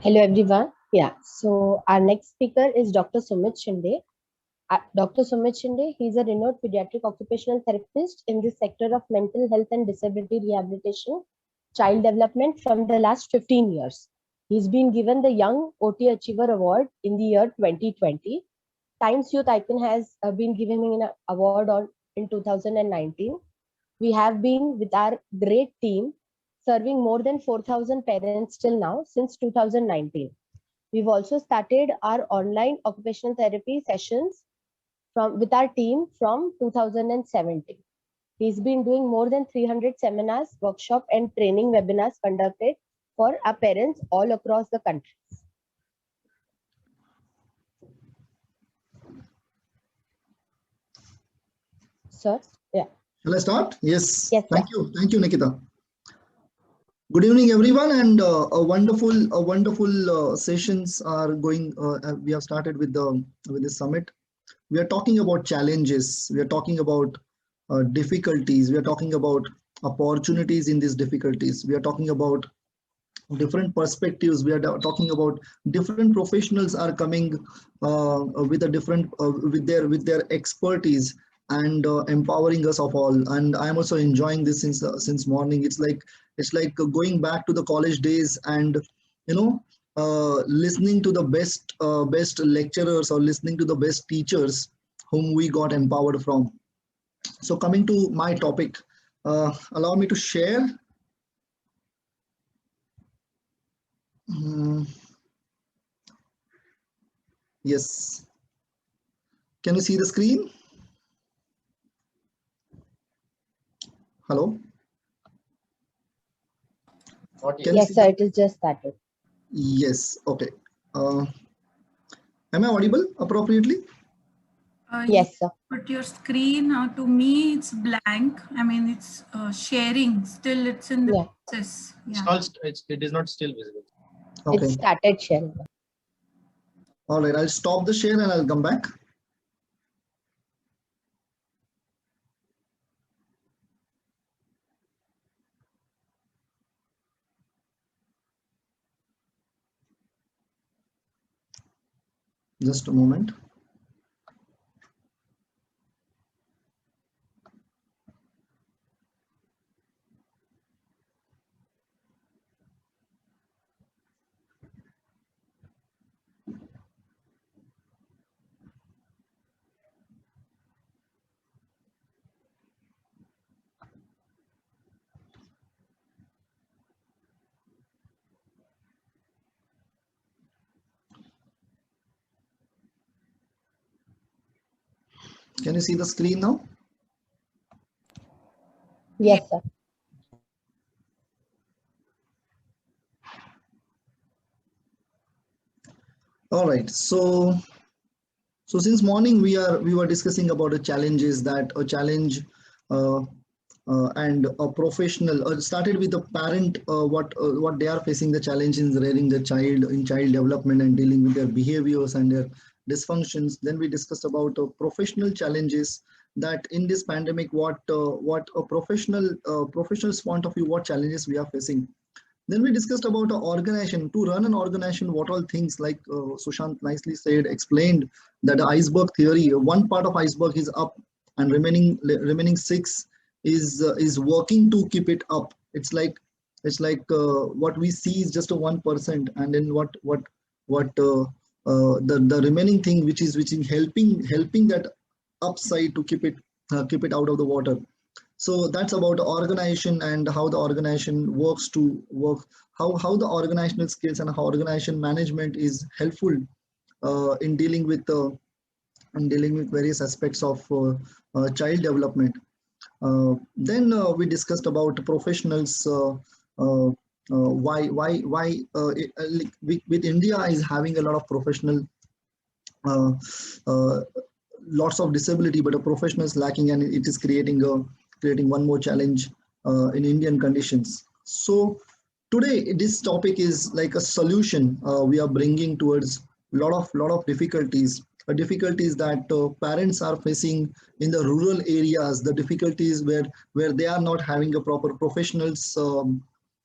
Hello everyone. So our next speaker is Dr. Sumit Shinde. Dr. Sumit Shinde, he is a renowned pediatric occupational therapist in the sector of mental health and disability rehabilitation, child development from the last 15 years. He's been given the Young OT Achiever Award in the year 2020. Times Youth Icon has been giving him an award in 2019. We have been with our great team serving more than 4,000 parents till now since 2019. We've also started our online occupational therapy sessions with our team from 2017. He's been doing more than 300 seminars, workshop and training webinars conducted for our parents all across the country. Sir, yeah. Shall I start? Yes. Yes, Thank you. Thank you, Nikita. Good evening, everyone, and a wonderful sessions are going. We have started with the summit. We are talking about challenges. We are talking about difficulties. We are talking about opportunities in these difficulties. We are talking about different perspectives. We are talking about different professionals are coming with a different with their expertise and empowering us of all. And I am also enjoying this since morning. It's like going back to the college days and listening to the best lecturers or listening to the best teachers whom we got empowered from. So coming to my topic, allow me to share. Yes. Can you see the screen? Hello? Yes, sir, it is just started. Yes, okay. Am I audible appropriately? Yes, sir. But your screen, to me, it's blank. I mean, it's sharing. Still, it's in the process. Yeah. It is not still visible. Okay. It started sharing. All right, I'll stop the share and I'll come back. Just a moment. Can you see the screen now? Yes, sir. All right. So since morning we were discussing about the challenges that a challenge and a professional started with the parent what they are facing the challenge in rearing the child in child development and dealing with their behaviors and their dysfunctions. Then we discussed about professional challenges that in this pandemic what a professional's point of view what challenges we are facing. Then we discussed about an organization. To run an organization, what all things like Sushant nicely said, explained that the iceberg theory, one part of iceberg is up and remaining six is working to keep it up. It's like what we see is just a 1%, and then the remaining thing which is helping that upside to keep it out of the water. So that's about organization and how the organization works to work, how the organizational skills and how organization management is helpful in dealing with various aspects of child development. Then we discussed about professionals. Why with India is having a lot of professional. Lots of disability, but a professional is lacking, and it is creating one more challenge in Indian conditions. So today this topic is like a solution we are bringing towards lot of difficulties that parents are facing in the rural areas, the difficulties where they are not having a proper professionals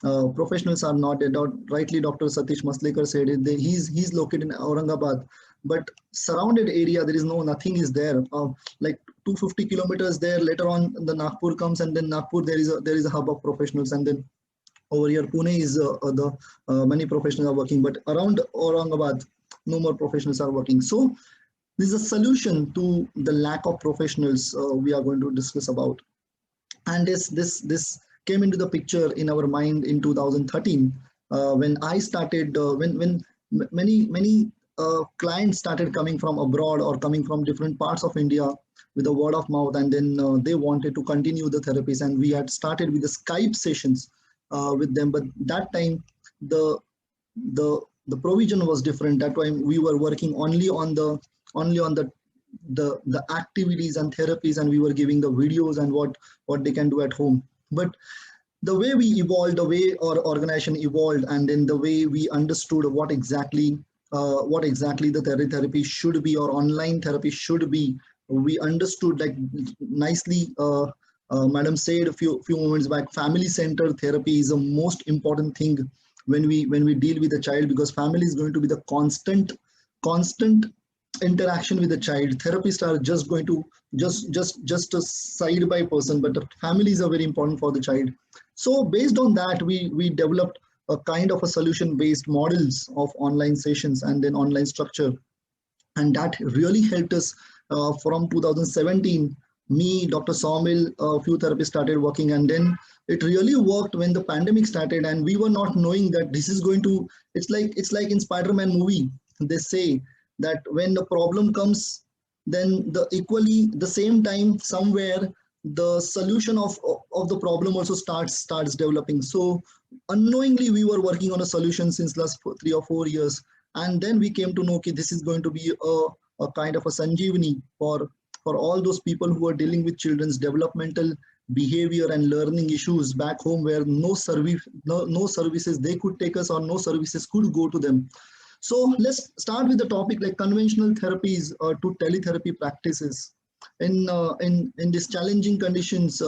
professionals are not there. Rightly, Dr. Satish Maslekar said it. He's located in Aurangabad, but surrounded area there is nothing is there. Like 250 kilometers there. Later on, the Nagpur comes, and then Nagpur there is a hub of professionals, and then over here Pune is the many professionals are working, but around Aurangabad no more professionals are working. So this is a solution to the lack of professionals we are going to discuss about. And this came into the picture in our mind in 2013 when I started when many clients started coming from abroad or coming from different parts of India with a word of mouth, and then they wanted to continue the therapies, and we had started with the Skype sessions with them. But that time the provision was different. That time we were working only on the activities and therapies, and we were giving the videos and what they can do at home. But the way we evolved, the way our organization evolved, and then the way we understood what exactly the therapy should be or online therapy should be, we understood, like nicely madam said a few moments back, family centered therapy is the most important thing when we deal with a child, because family is going to be the constant interaction with the child. Therapists are just going to just a side by person, but the families are very important for the child. So based on that, we developed a kind of a solution based models of online sessions and then online structure, and that really helped us from 2017. Me, Dr. Sawmill, a few therapists started working, and then it really worked when the pandemic started, and we were not knowing that this is going to, it's like in Spider-Man movie, they say that when the problem comes, then the same time somewhere the solution of the problem also starts developing. So unknowingly we were working on a solution since last 3 or 4 years, and then we came to know, okay, this is going to be a kind of a sanjeevani for all those people who are dealing with children's developmental behavior and learning issues back home, where no services they could take us, or no services could go to them. So let's start with the topic, like conventional therapies to teletherapy practices in these challenging conditions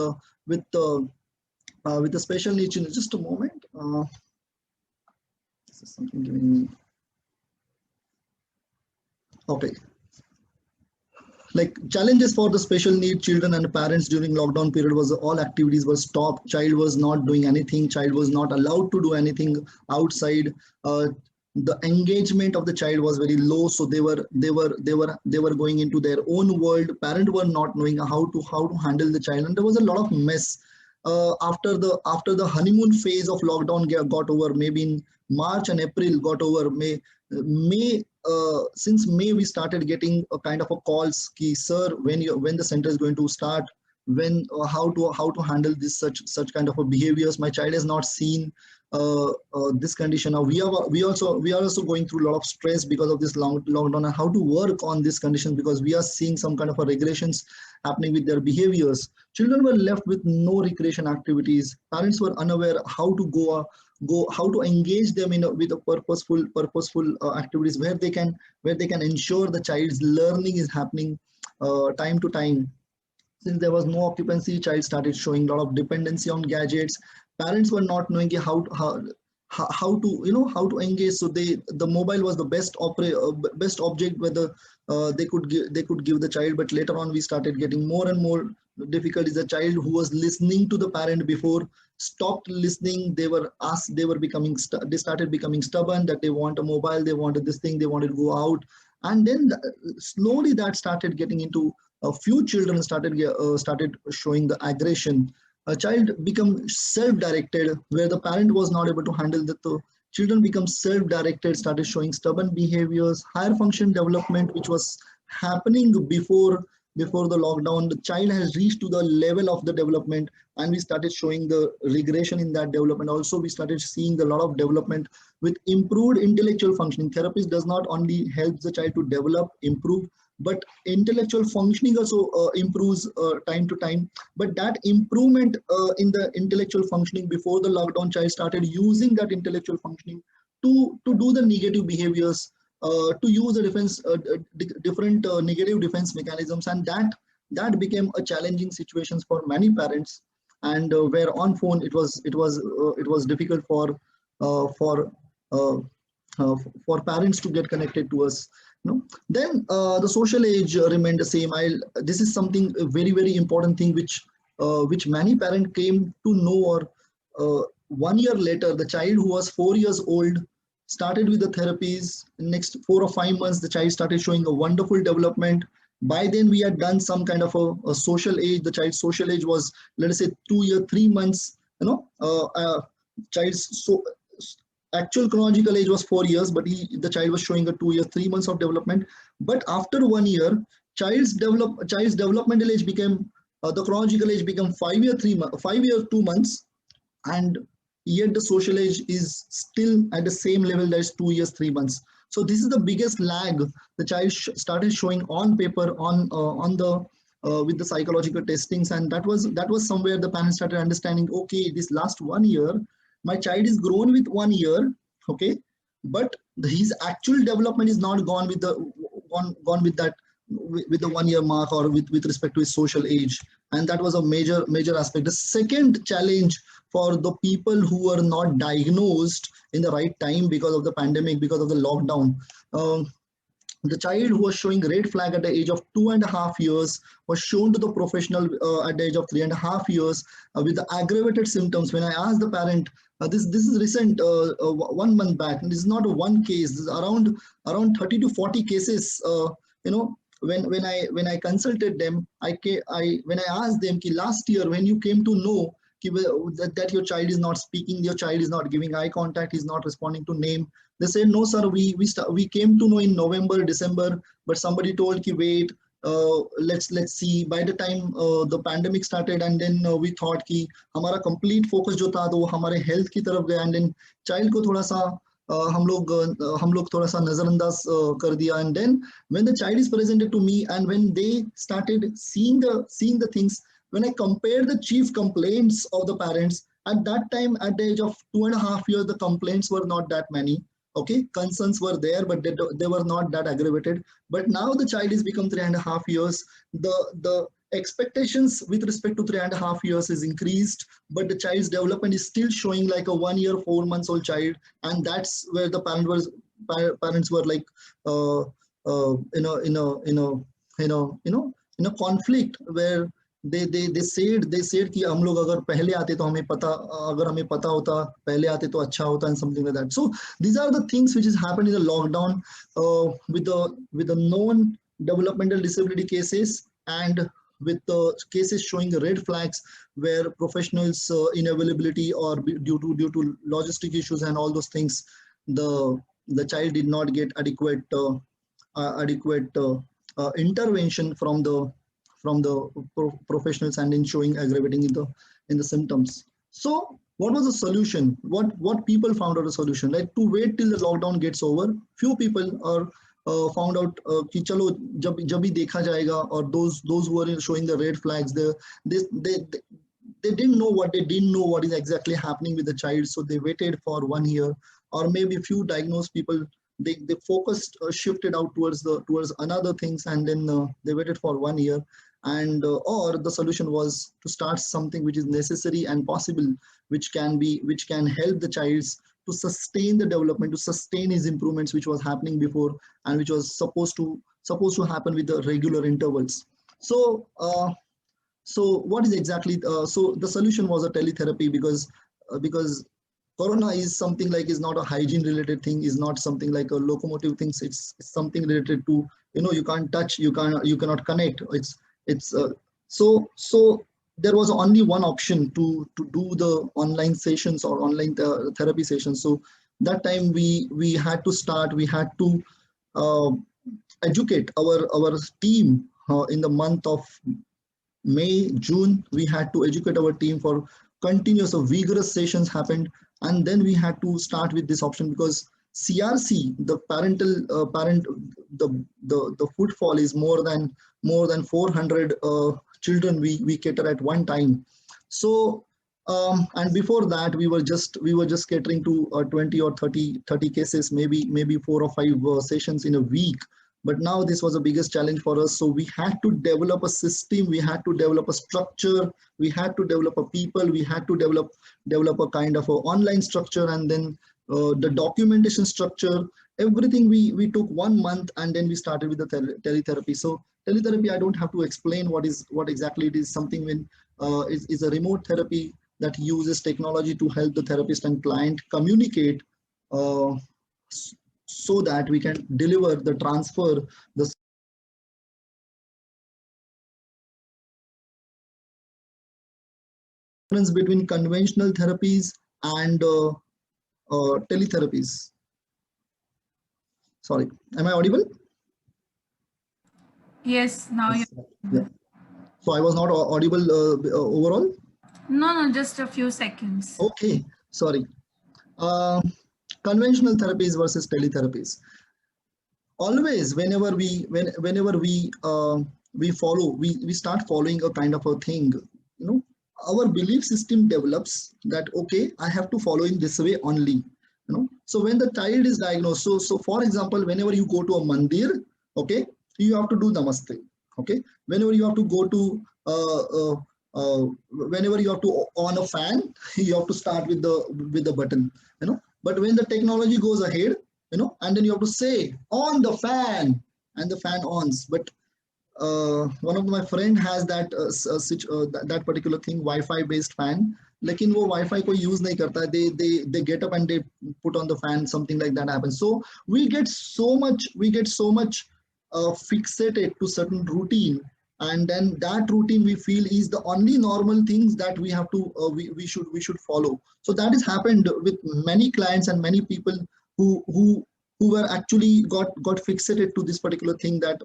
with the special needs. Just a moment. This is something giving me. Okay. Like challenges for the special need children and parents during lockdown period was all activities were stopped. Child was not doing anything. Child was not allowed to do anything outside. The engagement of the child was very low, so they were going into their own world. Parents were not knowing how to handle the child, and there was a lot of mess. After the honeymoon phase of lockdown got over, maybe in March and April got over. Since May we started getting a kind of a calls, ki, sir, when the center is going to start, when how to handle this such kind of a behaviors. My child has not seen this condition. Now we are also going through a lot of stress because of this lockdown, and how to work on this condition, because we are seeing some kind of a regressions happening with their behaviors. Children were left with no recreation activities. Parents were unaware how to how to engage them with a purposeful activities where they can ensure the child's learning is happening time to time. Since there was no occupancy, child started showing a lot of dependency on gadgets. Parents were not knowing how to engage. So the mobile was the best object where they could give the child. But later on we started getting more and more difficulties. The child who was listening to the parent before stopped listening. They started becoming stubborn, that they want a mobile, they wanted this thing, they wanted to go out. And then slowly that started getting into a few children started showing the aggression. A child become self-directed, where the parent was not able to handle that. The children become self-directed, started showing stubborn behaviors. Higher function development, which was happening before the lockdown, the child has reached to the level of the development, and we started showing the regression in that development. Also, we started seeing a lot of development with improved intellectual functioning. Therapist does not only help the child to develop, improve, but intellectual functioning also improves time to time. But that improvement in the intellectual functioning before the lockdown, child started using that intellectual functioning to do the negative behaviors, to use the different negative defense mechanisms, and that became a challenging situation for many parents. and where on phone it was difficult for uh, for parents to get connected to us. Then the social age remained the same. This is something a very important thing which many parents came to know, or 1 year later the child who was 4 years old started with the therapies. Next 4 or 5 months the child started showing a wonderful development. By then we had done some kind of a social age. The child's social age was, let us say, 2 years 3 months. Child's actual chronological age was 4 years, but the child was showing a 2 years 3 months of development. But after 1 year, child's developmental age became the chronological age became 5 years 2 months, and yet the social age is still at the same level as 2 years 3 months. So this is the biggest lag the child started showing on paper, on the with the psychological testings, and that was somewhere the parents started understanding, okay, this last 1 year my child is grown with 1 year, okay, but his actual development is not gone with the gone with that with the 1 year mark, or with respect to his social age. And that was a major aspect. The second challenge for the people who were not diagnosed in the right time because of the pandemic, because of the lockdown, the child who was showing red flag at the age of 2.5 years was shown to the professional at the age of 3.5 years with the aggravated symptoms. When I asked the parent, this is recent, 1 month back, and this is not a one case. This is around 30 to 40 cases. When I consulted them, when I asked them, ki last year when you came to know that your child is not speaking, your child is not giving eye contact, is not responding to name, they said, no sir, we came to know in November, December, but somebody told ki wait, let's see. By the time the pandemic started, and then we thought ki हमारा complete focus जो था तो वो हमारे health की तरफ गया, and then child को थोड़ा सा हम लोग थोड़ा सा नजरअंदाज कर दिया. And then when the child is presented to me, and when they started seeing the things, when I compared the chief complaints of the parents at that time, at the age of 2.5 years, the complaints were not that many. Okay, concerns were there, but they were not that aggravated. But now the child has become 3.5 years. The expectations with respect to 3.5 years is increased, but the child's development is still showing like a 1 year 4 months old child, and that's where the parents were like in a conflict, where they said कि हम लोग अगर पहले आते तो अगर हमें पता होता पहले आते तो अच्छा होता, and something like that. So these are the things which has happened in the lockdown with the known developmental disability cases, and with the cases showing the red flags where professionals inavailability, or due to logistic issues and all those things, the child did not get adequate intervention from the professionals, and in showing aggravating in the symptoms. So what was the solution? What people found out a solution? Like to wait till the lockdown gets over. Few people are found out कि चलो जब भी देखा जाएगा, or those who are showing the red flags, they didn't know what is exactly happening with the child, so they waited for 1 year. Or maybe few diagnosed people, they focused shifted out towards another things, and then they waited for 1 year. And or the solution was to start something which is necessary and possible, which can help the child to sustain the development, to sustain his improvements, which was happening before, and which was supposed to happen with the regular intervals. So what is exactly so the solution was a teletherapy, because corona is something like, is not a hygiene related thing, is not something like a locomotive thing. It's something related to, you can't touch, you cannot connect. So there was only one option to do the online sessions or online therapy sessions. So that time we had to educate our team in the month of May, June. We had to educate our team for continuous vigorous sessions happened, and then we had to start with this option, because CRC, the the footfall is more than 400 children we cater at one time. So and before that we were just catering to 20 or 30 cases, maybe 4 or 5 sessions in a week. But now this was the biggest challenge for us. So we had to develop a system, we had to develop a structure, we had to develop a people, we had to develop a kind of a online structure, and then the documentation structure, everything we took 1 month, and then we started with the teletherapy. So teletherapy, I don't have to explain what exactly it is. Something when is a remote therapy that uses technology to help the therapist and client communicate, so that we can deliver the transfer the difference between conventional therapies and teletherapies. Sorry, am I audible? Yes, now Yes. you're. Yeah. So I was not audible overall? No, just a few seconds. Okay, sorry. Conventional therapies versus teletherapies. Always, whenever we start following a kind of a thing, our belief system develops that, okay, I have to follow in this way only. So when the child is diagnosed, so for example, whenever you go to a mandir, okay, you have to do namaste. Okay, whenever you have to go to whenever you have to on a fan, you have to start with the button. But when the technology goes ahead, and then you have to say on the fan, and the fan ons. But one of my friend has that particular thing, Wi-Fi based fan. लेकिन वो Wi-Fi को use नहीं करता है. They get up and they put on the fan. Something like that happens. So we get so much fixated to certain routine, and then that routine we feel is the only normal things that we have to we should follow. So that has happened with many clients and many people who were actually got fixated to this particular thing, that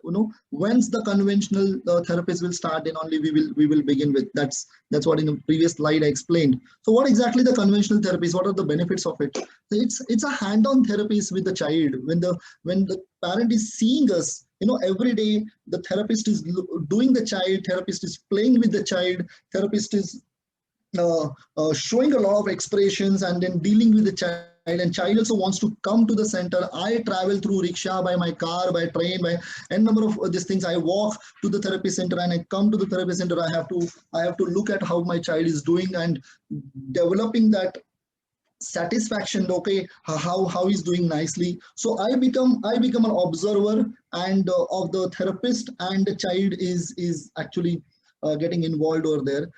once the conventional therapist will start, then only we will begin with. That's what in the previous slide I explained. So what exactly the conventional therapy is? What are the benefits of it? It's a hand-on therapies with the child. When the parent is seeing us, every day, the therapist is doing the child, therapist is playing with the child, therapist is showing a lot of expressions and then dealing with the child, and child also wants to come to the center. I travel through rickshaw, by my car, by train, by n number of these things. I walk to the therapy center, and I come to the therapy center. I have to look at how my child is doing and developing that satisfaction. Okay, how he's doing nicely. So I become an observer and of the therapist, and the child is actually getting involved over there.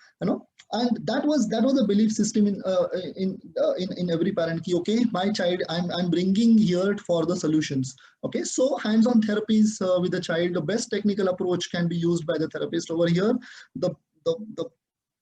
And that was the belief system in every parent. Ki, okay, my child, I'm bringing here for the solutions. Okay, so hands-on therapies with the child, the best technical approach can be used by the therapist over here.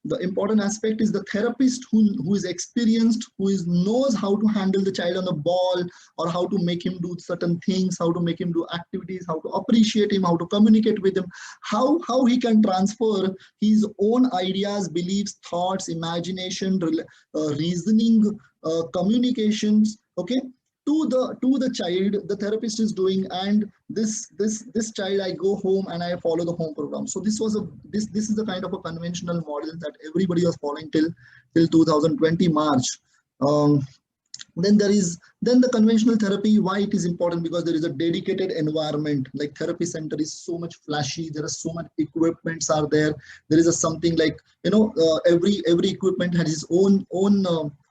The important aspect is the therapist who is experienced, knows how to handle the child on the ball, or how to make him do certain things, how to make him do activities, how to appreciate him, how to communicate with him, how he can transfer his own ideas, beliefs, thoughts, imagination, reasoning, communications, okay, to the child the therapist is doing. And this child, I go home and I follow the home program. So this is the kind of a conventional model that everybody was following till 2020 March. Then the conventional therapy. Why it is important? Because there is a dedicated environment. Like therapy center is so much flashy. There are so much equipments are there. There is something like every equipment has its own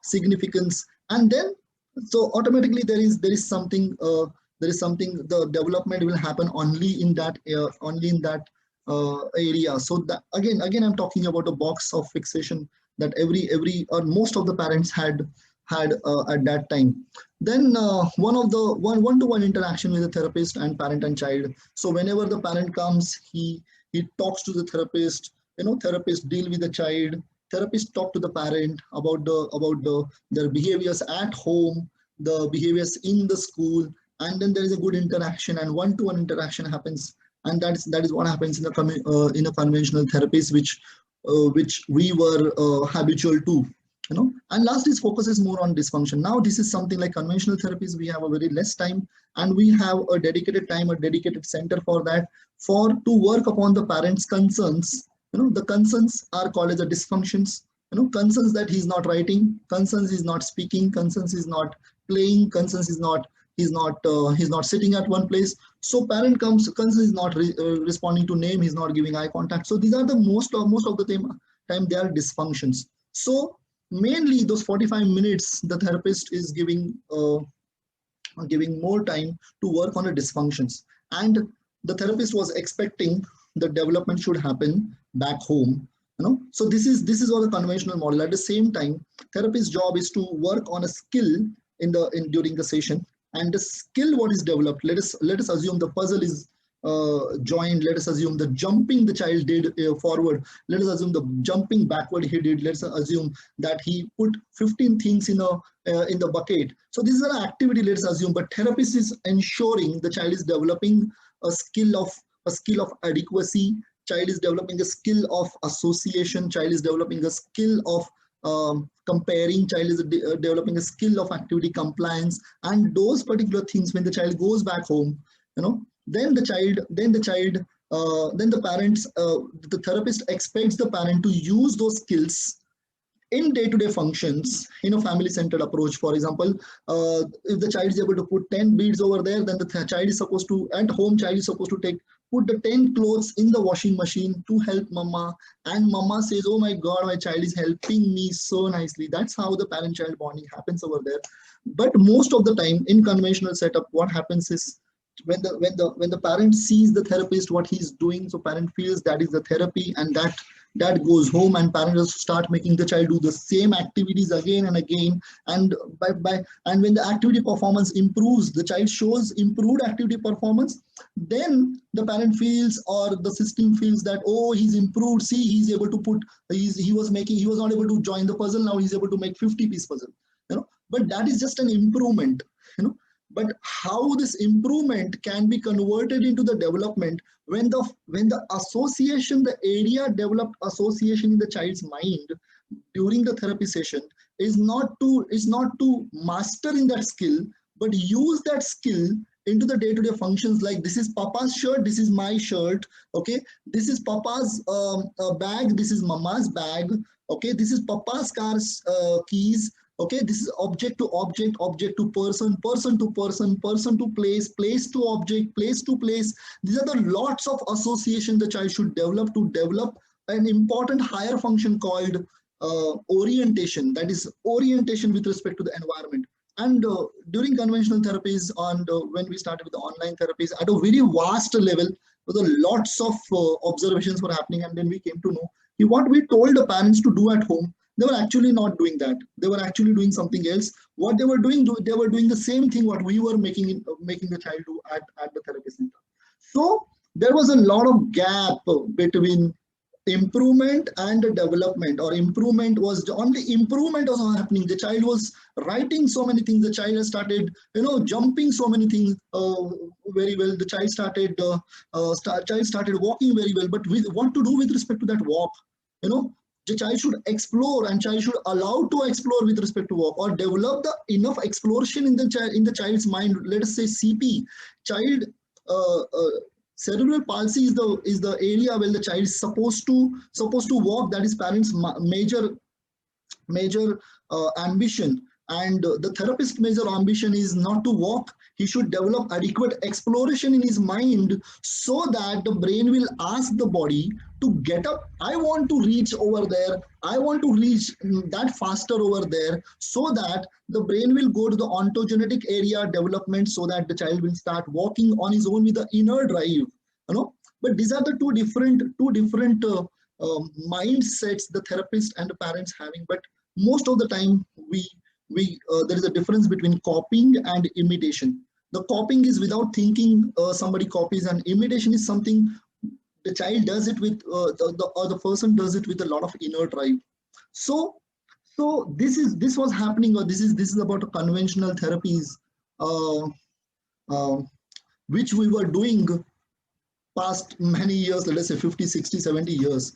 significance, and then so automatically there is something the development will happen only in that area. So that again I'm talking about a box of fixation that every or most of the parents had at that time. Then one-to-one interaction with the therapist and parent and child. So whenever the parent comes, he talks to the therapist. Therapist deal with the child. Therapist talk to the parent about their behaviors at home, the behaviors in the school, and then there is a good interaction and one-to-one interaction happens. And that is what happens in a conventional therapies, which we were habitual to. And last is focuses more on dysfunction. Now this is something like conventional therapies. We have a very less time, and we have a dedicated time, a dedicated center for that, to work upon the parents' concerns. The concerns are called as the dysfunctions. Concerns that he's not writing, concerns he's not speaking, concerns is not playing, concerns is not he's not sitting at one place. So parent comes is not responding to name, he's not giving eye contact. So these are the most of the time they are dysfunctions. So mainly those 45 minutes the therapist is giving more time to work on the dysfunctions, and the therapist was expecting the development should happen back home. So this is all the conventional model. At the same time, therapist's job is to work on a skill during the session, and the skill what is developed, let us assume the puzzle is joined, let us assume the jumping the child did forward, let us assume the jumping backward he did, let's assume that he put 15 things in the bucket. So this is an activity, let's assume, but therapist is ensuring the child is developing a skill of adequacy, child is developing a skill of association, child is developing a skill of comparing, child is developing a skill of activity compliance, and those particular things when the child goes back home, then the parents, the therapist expects the parent to use those skills in day-to-day functions in a family-centered approach. For example, if the child is able to put 10 beads over there, then the child is supposed to, at home, child is supposed to put the 10 clothes in the washing machine to help mama, and mama says, oh my god, my child is helping me so nicely. That's how the parent-child bonding happens over there. But most of the time in conventional setup, what happens is when the parent sees the therapist what he's doing, so parent feels that is the therapy, and that goes home, and parents start making the child do the same activities again and again, and and when the activity performance improves, the child shows improved activity performance, then the parent feels, or the system feels, that oh, he's improved, see, he's able to put, he was not able to join the puzzle, now he's able to make 50-piece puzzle, but that is just an improvement, But how this improvement can be converted into the development when the association, the area developed association in the child's mind during the therapy session is not to master in that skill, but use that skill into the day-to-day functions, like this is papa's shirt, this is my shirt, okay, this is papa's bag, this is mama's bag, okay, this is papa's car's keys, okay, this is object to object, object to person, person to person, person to place, place to object, place to place. These are the lots of association the child should develop to develop an important higher function called orientation, that is orientation with respect to the environment. And during conventional therapies, and when we started with the online therapies, at a very vast level, the lots of observations were happening, and then we came to know what we told the parents to do at home, they were actually not doing that. They were actually doing something else. What they were doing, they were doing the same thing what we were making the child do at the therapy center. So there was a lot of gap between improvement and development, or improvement was the only improvement was happening. The child was writing so many things. The child has started, jumping so many things very well. The child started walking very well. But with what to do with respect to that walk, the child should explore, and child should allow to explore with respect to walk, or develop the enough exploration in the child's mind. Let us say CP, child. Cerebral palsy is the area where the child is supposed to walk. That is parents' major ambition, and the therapist's major ambition is not to walk. He should develop adequate exploration in his mind so that the brain will ask the body to get up. I want to reach over there. I want to reach that faster over there, so that the brain will go to the ontogenetic area development, so that the child will start walking on his own with the inner drive. But these are the two different mindsets the therapist and the parents having. But most of the time, there is a difference between copying and imitation. The copying is without thinking, somebody copies, and imitation is something the child does it with, the person does it with a lot of inner drive. So this was happening, or this is about conventional therapies, which we were doing past many years, let us say 50, 60, 70 years.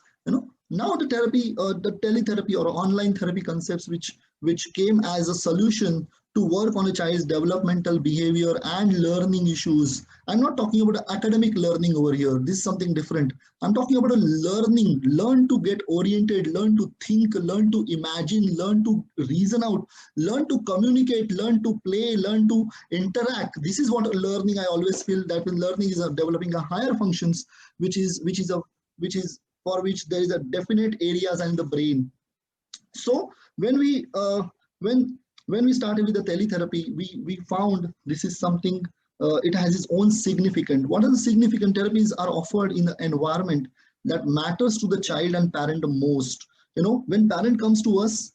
Now the therapy, the teletherapy or online therapy concepts, which came as a solution to work on a child's developmental behavior and learning issues. I'm not talking about academic learning over here. This is something different. I'm talking about a learning, learn to get oriented, learn to think, learn to imagine, learn to reason out, learn to communicate, learn to play, learn to interact. This is what learning, I always feel that when learning is developing a higher functions, which is for which there is a definite areas in the brain. So when we started with the teletherapy, we found this is something, it has its own significance. What are the significant therapies are offered in the environment that matters to the child and parent the most? You know, when parent comes to us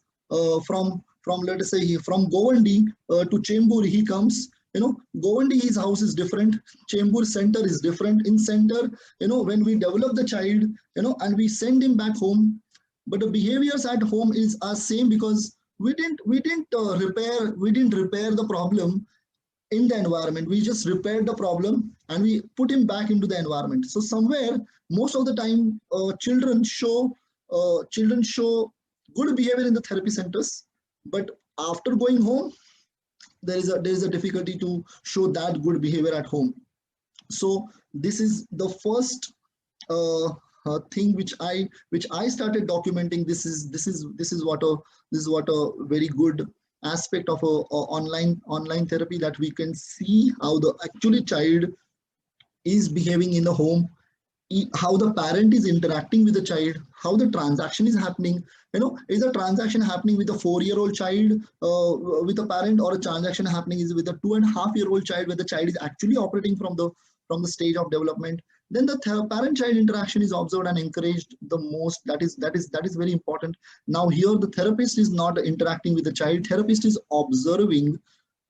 from let us say from Govandi to Chembur, he comes. You know, Govandi, his house is different. Chembur center is different. In center, you know, when we develop the child, you know, and we send him back home, but the behaviors at home are same because we didn't repair the problem in the environment. We just repaired the problem and we put him back into the environment. So somewhere, most of the time, children show good behavior in the therapy centers, but after going home, there is a difficulty to show that good behavior at home. So this is the first thing which I started documenting. This is what a very good aspect of a online therapy, that we can see how the actually child is behaving in the home, how the parent is interacting with the child, how the transaction is happening. You know, is a transaction happening with a 4-year-old child with a parent, or a transaction happening is with a 2.5-year-old child, where the child is actually operating from the stage of development. Then the parent-child interaction is observed and encouraged the most. That is very important. Now here the therapist is not interacting with the child. Therapist is observing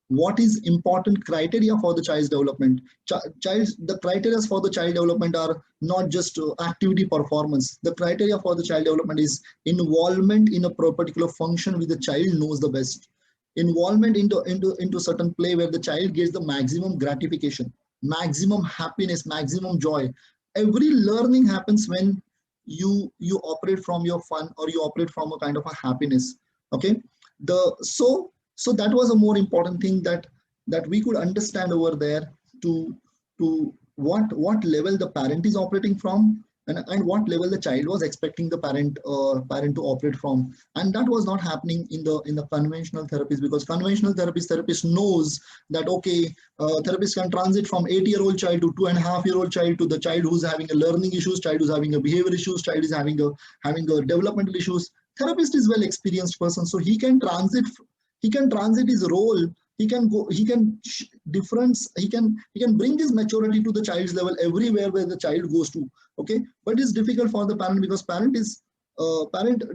what is important criteria for the child's development. The criteria for the child development are not just activity performance. The criteria for the child development is involvement in a particular function which the child knows the best. Involvement into certain play where the child gets the maximum gratification, maximum happiness, maximum joy. Every learning happens when you operate from your fun, or you operate from a kind of a happiness. Okay. So that was a more important thing that we could understand over there, to what level the parent is operating from, and what level the child was expecting the parent to operate from. And that was not happening in the conventional therapies, because conventional therapist knows that, okay, therapist can transit from 8-year-old child to 2.5-year-old child, to the child who's having a learning issues, child who's having a behavior issues, child is having a developmental issues. Therapist is well experienced person, so he can transit his role. He can bring this maturity to the child's level everywhere where the child goes to. Okay, but it's difficult for the parent, because parent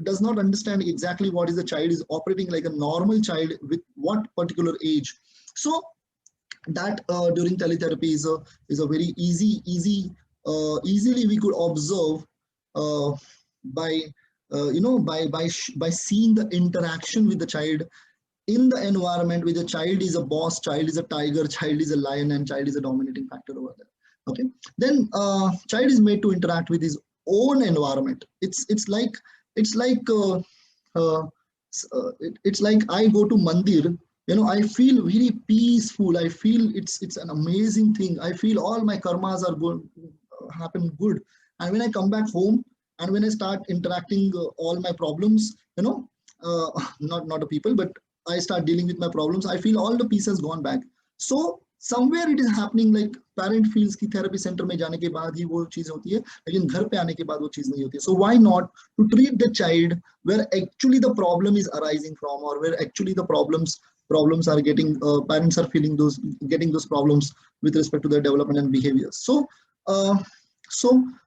does not understand exactly what is the child is operating like a normal child with what particular age. So that during teletherapy is a very easily we could observe by seeing the interaction with the child in the environment, where the child is a boss, child is a tiger, child is a lion, and child is a dominating factor over there. Okay, then child is made to interact with his own environment. It's like I go to mandir. You know, I feel very peaceful. I feel it's an amazing thing. I feel all my karmas are going happen good. And when I come back home, and when I start interacting all my problems, you know, not the people, but I start dealing with my problems, I feel all the peace has gone back. So somewhere it is happening, like parent feels कि therapy center में जाने के बाद ही वो चीज होती है, लेकिन घर पे आने के बाद वो चीज नहीं होती है. So why not to treat the child where actually the problem is arising from, or where actually the problems are getting, parents are feeling getting those problems with respect to their development and behaviors. So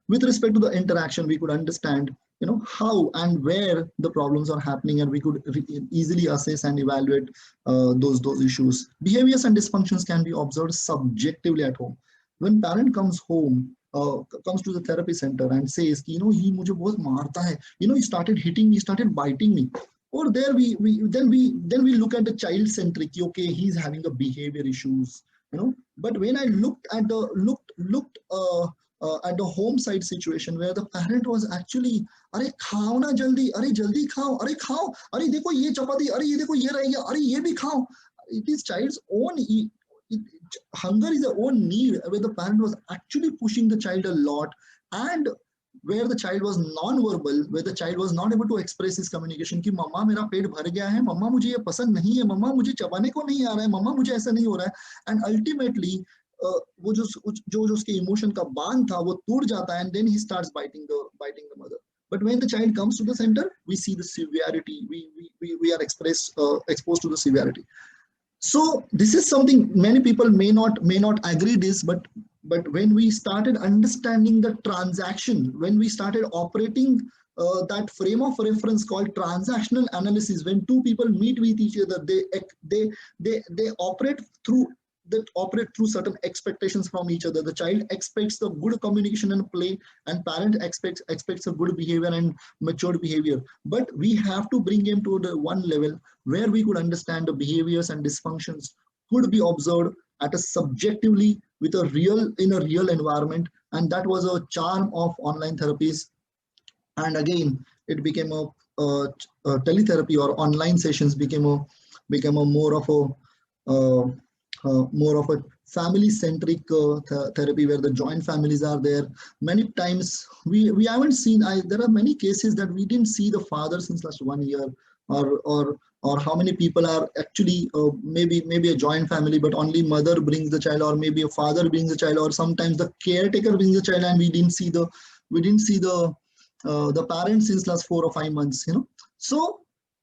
with respect to the interaction, we could understand, you know, how and where the problems are happening, and we could easily assess and evaluate those issues. Behaviors and dysfunctions can be observed subjectively at home. When parent comes home, comes to the therapy center and says, you know, he mujhe bahut marta hai, you know, he started hitting me, started biting me. Or there we look at the child centric. Okay, he's having a behavior issues, you know. But when I looked at at the home side situation where the parent was actually, अरे खाओ ना जल्दी, अरे जल्दी खाओ, अरे खाओ, अरे देखो ये चपाती, अरे ये देखो ये रह गया, अरे ये भी खाओ. It is child's own hunger is their own need, where the parent was actually pushing the child a lot, and where the child was non-verbal, where the child was not able to express his communication कि मम्मा मेरा पेट भर गया है, मम्मा मुझे ये पसंद नहीं है, मम्मा मुझे चबाने को नहीं आ रहा है, मम्मा मुझे ऐसा नहीं हो रहा है. And ultimately वो जो उसके इमोशन का बांध था वो टूट जाता है, and then he starts biting the mother. But when the child comes to the center, we see the severity. We are exposed to the severity. So this is something many people may not agree this, but when we started understanding the transaction, when we started operating that frame of reference called transactional analysis, when two people meet with each other, they operate through certain expectations from each other. The child expects the good communication and play, and parent expects a good behavior and matured behavior. But we have to bring him to the one level where we could understand the behaviors and dysfunctions could be observed at a subjectively in a real environment, and that was a charm of online therapies. And again, it became a teletherapy, or online sessions became a more of a family-centric therapy where the joint families are there. Many times we haven't seen. There are many cases that we didn't see the father since last 1 year, or how many people are actually maybe a joint family, but only mother brings the child, or maybe a father brings the child, or sometimes the caretaker brings the child, and we didn't see the parents since last 4 or 5 months. So,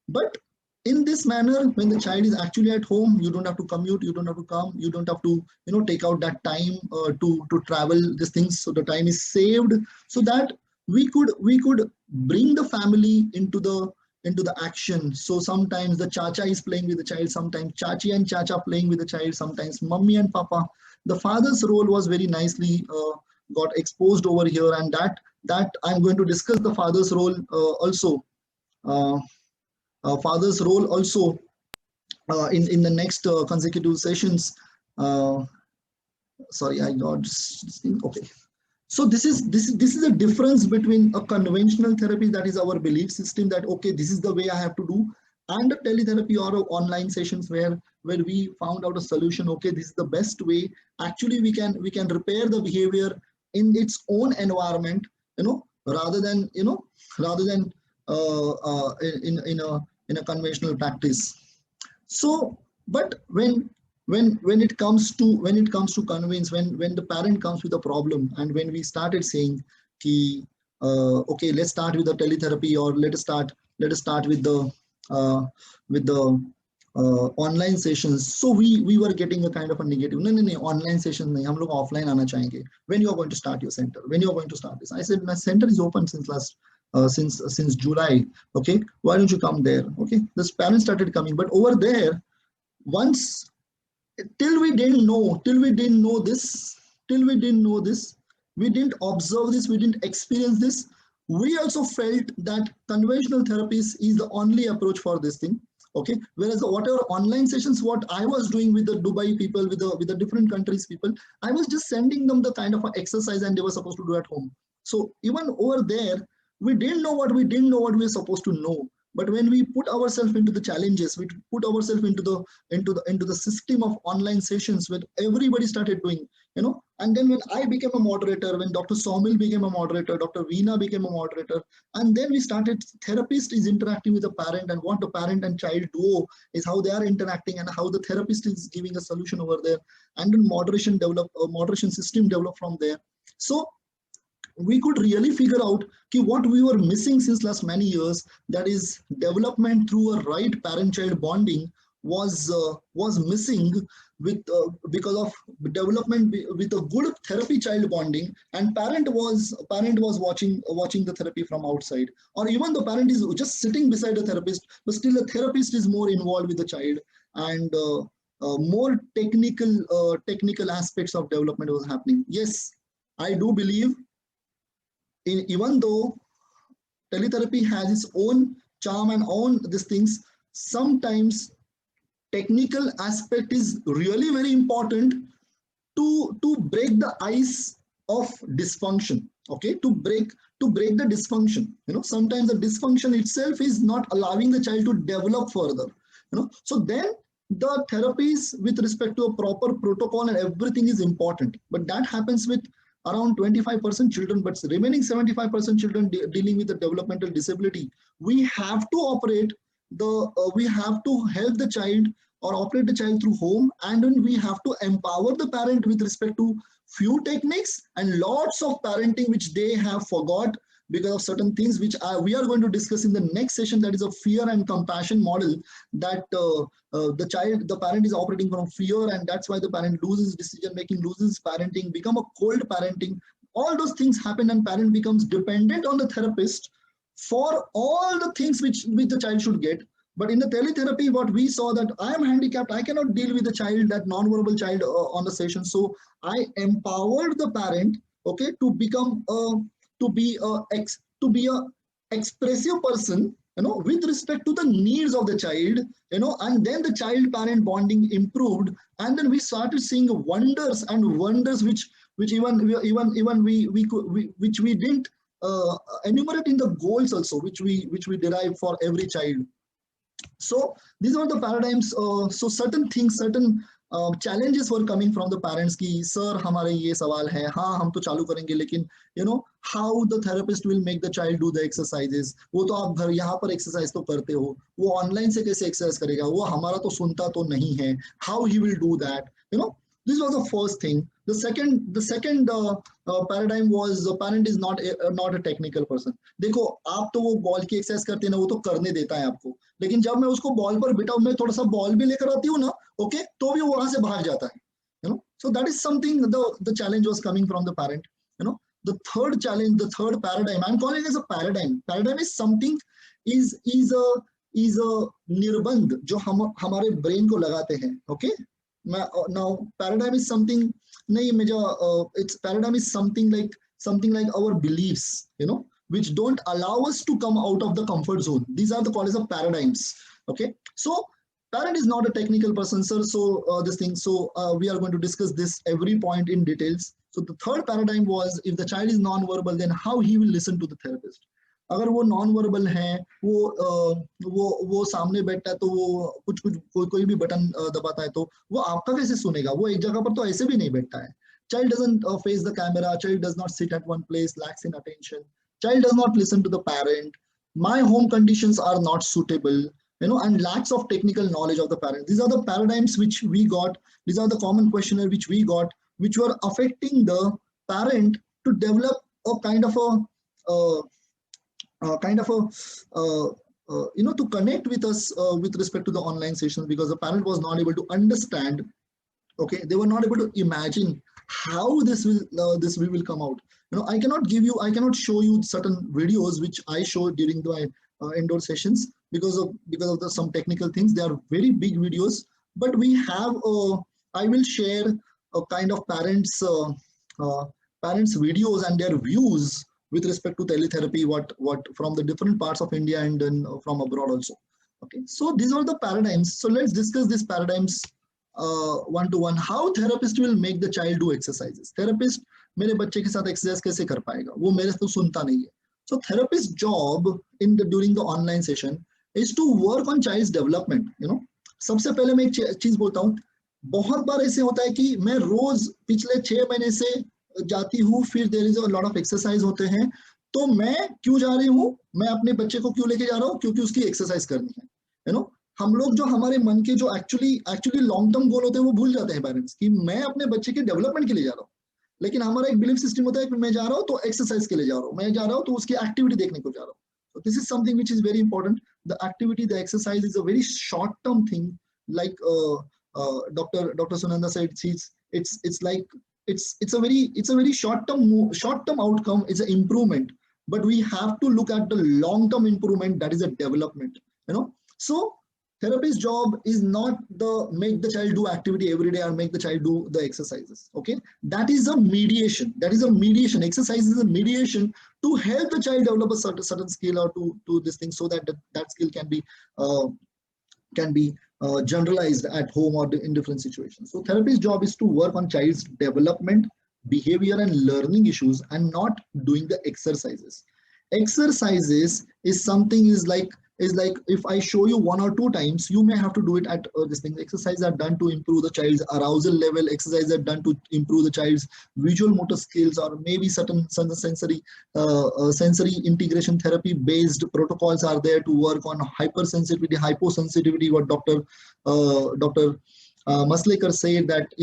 but in this manner, when the child is actually at home, you don't have to commute, you don't have to come, you don't have to take out that time to travel these things. So the time is saved, so that we could bring the family into the action. So sometimes the chacha is playing with the child, sometimes chachi and chacha playing with the child, sometimes mummy and papa. The father's role was very nicely got exposed over here, and that I'm going to discuss the father's role also. Father's role also in the next consecutive sessions. Sorry, I got okay. So this is the difference between a conventional therapy, that is our belief system, that okay, this is the way I have to do, and a teletherapy or online sessions where we found out a solution. Okay, this is the best way. Actually, we can repair the behavior in its own environment, rather than in a conventional practice. So, but when it comes to convince, when the parent comes with a problem, and when we started saying, okay, let's start with the teletherapy, or let us start with the online sessions. So we were getting a kind of a negative. No, online sessions nahi, hum log offline aana chahenge. When you are going to start your center? When you are going to start this? I said, my center is open since since July. Okay, why don't you come there? Okay, this parents started coming, but over there, once till we didn't know this, we didn't observe this, we didn't experience this. We also felt that conventional therapies is the only approach for this thing. Okay, whereas whatever online sessions, what I was doing with the Dubai people, with the different countries people, I was just sending them the kind of exercise, and they were supposed to do at home. So even over there, we didn't know what we were supposed to know. But when we put ourselves into the challenges, we put ourselves into the system of online sessions where everybody started doing, and then when I became a moderator, when Dr. Saumil became a moderator, Dr. Veena became a moderator, and then we started, therapist is interacting with the parent, and what the parent and child duo is how they are interacting, and how the therapist is giving a solution over there, and then moderation system developed from there. So we could really figure out what we were missing since last many years, that is development through a right parent-child bonding was missing because of development with a good therapy-child bonding, and parent was watching the therapy from outside, or even the parent is just sitting beside the therapist, but still the therapist is more involved with the child, and more technical aspects of development was happening. Yes, I do believe, even though teletherapy has its own charm and own these things, sometimes technical aspect is really very important to break the ice of dysfunction, okay, to break the dysfunction. Sometimes the dysfunction itself is not allowing the child to develop further. So then the therapies with respect to a proper protocol and everything is important, but that happens with around 25% children, but remaining 75% children dealing with a developmental disability. We have to operate we have to help the child or operate the child through home, and then we have to empower the parent with respect to few techniques and lots of parenting which they have forgot because of certain things which we are going to discuss in the next session. That is a fear and compassion model, that the parent is operating from fear, and that's why the parent loses decision making, loses parenting, become a cold parenting. All those things happen, and parent becomes dependent on the therapist for all the things which the child should get. But in the teletherapy, what we saw that I am handicapped, I cannot deal with the child, that non-verbal child on the session. So I empowered the parent, okay, to become to be a expressive person, with respect to the needs of the child, and then the child-parent bonding improved, and then we started seeing wonders and wonders which even we didn't enumerate in the goals also, which we derive for every child. So these are the paradigms. So certain things, certain challenges were coming from the parents ki sir हमारे ये सवाल है, हाँ हम तो चालू करेंगे, लेकिन how the therapist will make the child do the exercises, वो तो आप घर यहाँ पर exercise तो करते हो, वो online से कैसे exercise करेगा, वो हमारा तो सुनता तो नहीं है, how he will do that, this was the first thing. The second paradigm was the parent is not a technical person. देखो आप तो वो बॉल की एक्सरसाइज करते हैं ना, वो तो करने देता है आपको, लेकिन जब मैं उसको बॉल पर बिठाऊं, मैं थोड़ा सा बॉल भी लेकर आती हूँ ना, ओके, तो भी वो वहां से भाग जाता है. So that is something the challenge was coming from the parent. The third challenge, the third paradigm, I'm calling it as a paradigm. Paradigm is something is a निर्बंध जो हमारे ब्रेन को लगाते हैं. Okay. Now paradigm is something it's paradigm is something like our beliefs, which don't allow us to come out of the comfort zone. These are the called as paradigms. Okay, so parent is not a technical person, sir. So we are going to discuss this every point in details. So the third paradigm was, if the child is non-verbal, then how he will listen to the therapist. अगर वो non verbal है, वो सामने बैठता है तो वो कोई भी बटन दबाता है तो वो आपका कैसे सुनेगा, वो एक जगह पर तो ऐसे भी नहीं बैठता है. Child doesn't face the camera, child does not sit at one place, lacks in attention, child does not listen to the parent, my home conditions are not suitable, and lacks of technical knowledge of the parent. These are the paradigms which we got, these are the common questionnaire which we got, which were affecting the parent to develop a kind of to connect with us with respect to the online sessions, because the parent was not able to understand. Okay, they were not able to imagine how this will come out. I cannot show you certain videos which I showed during the indoor sessions because of some technical things. They are very big videos, but we have I will share a kind of parents videos and their views with respect to teletherapy, what from the different parts of India and then from abroad also. Okay, so these are the paradigms. So let's discuss these paradigms one to one. How therapist will make the child do exercises. Therapist मेरे बच्चे के साथ exercise कैसे कर पाएगा, वो मेरे तो सुनता नहीं है. So therapist job during the online session is to work on child's development. सबसे पहले मैं एक चीज बोलता हूँ, बहुत बार ऐसे होता है कि मैं रोज पिछले 6 महीने से जाती हूँ, फिर there is a lot of exercise होते हैं, तो मैं क्यों जा रही हूँ, मैं अपने बच्चे को क्यों लेके जा रहा हूँ, क्योंकि उसकी एक्सरसाइज करनी है. हम लोग जो हमारे मन के जो एक्चुअली लॉन्ग टर्म गोल होते हैं वो भूल जाते हैं पेरेंट्स, कि मैं अपने बच्चे के डेवलपमेंट के लिए जा रहा हूँ. लेकिन हमारा एक बिलीफ सिस्टम होता है कि मैं जा रहा हूँ तो एक्सरसाइज के लिए जा रहा हूँ, मैं जा रहा हूँ तो उसकी एक्टिविटी देखने को जा रहा हूँ. So this is something which is very important. The activity, the exercise is a very short term thing. Like Dr. Sunanda said, it's a very short term outcome. It's an improvement, but we have to look at the long term improvement, that is a development. So therapist's job is not make the child do activity every day or make the child do the exercises. Okay, that is a mediation. Exercise is a mediation to help the child develop a certain skill or to this thing, so that that skill can be generalized at home or in different situations. So therapist's job is to work on child's development, behavior and learning issues and not doing the exercises. Exercises is something is like if I show you 1 or 2 times, you may have to do it at this thing. Exercises are done to improve the child's arousal level. Exercises are done to improve the child's visual motor skills, or maybe certain sensory integration therapy based protocols are there to work on hypersensitivity, hyposensitivity. What Dr. Maslekar said, that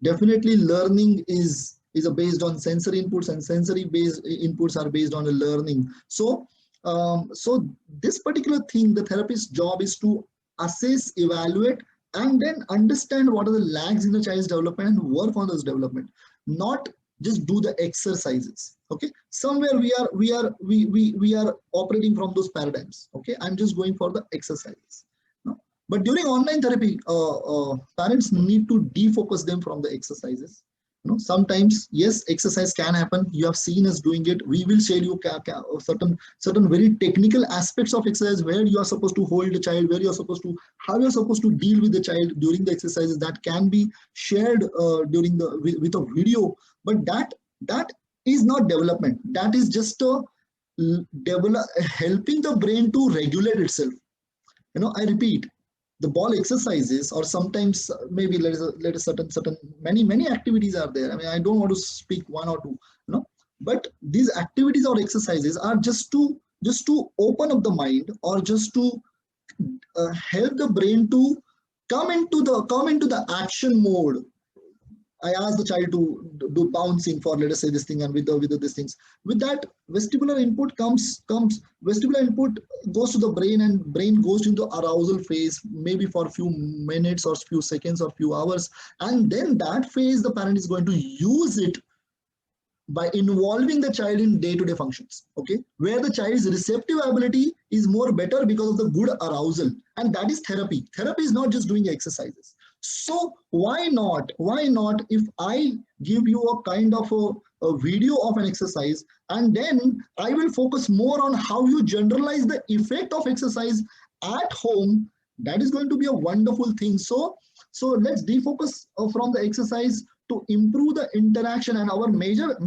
definitely learning is based on sensory inputs, and sensory based inputs are based on the learning. So this particular thing, the therapist's job is to assess, evaluate, and then understand what are the lags in the child's development and work on this development, not just do the exercises. Okay, somewhere we are operating from those paradigms. Okay, I'm just going for the exercises. No? But during online therapy, parents need to defocus them from the exercises. Sometimes, yes, exercise can happen. You have seen us doing it. We will share you certain very technical aspects of exercise, where you are supposed to hold the child, where you are supposed to, how you are supposed to deal with the child during the exercises. That can be shared during the with a video. But that is not development. That is just helping the brain to regulate itself. I repeat, the ball exercises, or sometimes maybe let us certain many activities are there. I mean, I don't want to speak 1 or 2, but these activities or exercises are just to open up the mind, or just to help the brain to come into the action mode. I ask the child to do bouncing for, let us say, this thing, and with these things. With that, vestibular input vestibular input goes to the brain, and brain goes into arousal phase, maybe for a few minutes or few seconds or few hours. And then that phase, the parent is going to use it by involving the child in day-to-day functions. Okay, where the child's receptive ability is more better because of the good arousal. And that is therapy. Therapy is not just doing exercises. So why not if I give you a kind of a video of an exercise, and then I will focus more on how you generalize the effect of exercise at home. That is going to be a wonderful thing. So let's defocus from the exercise to improve the interaction, and our major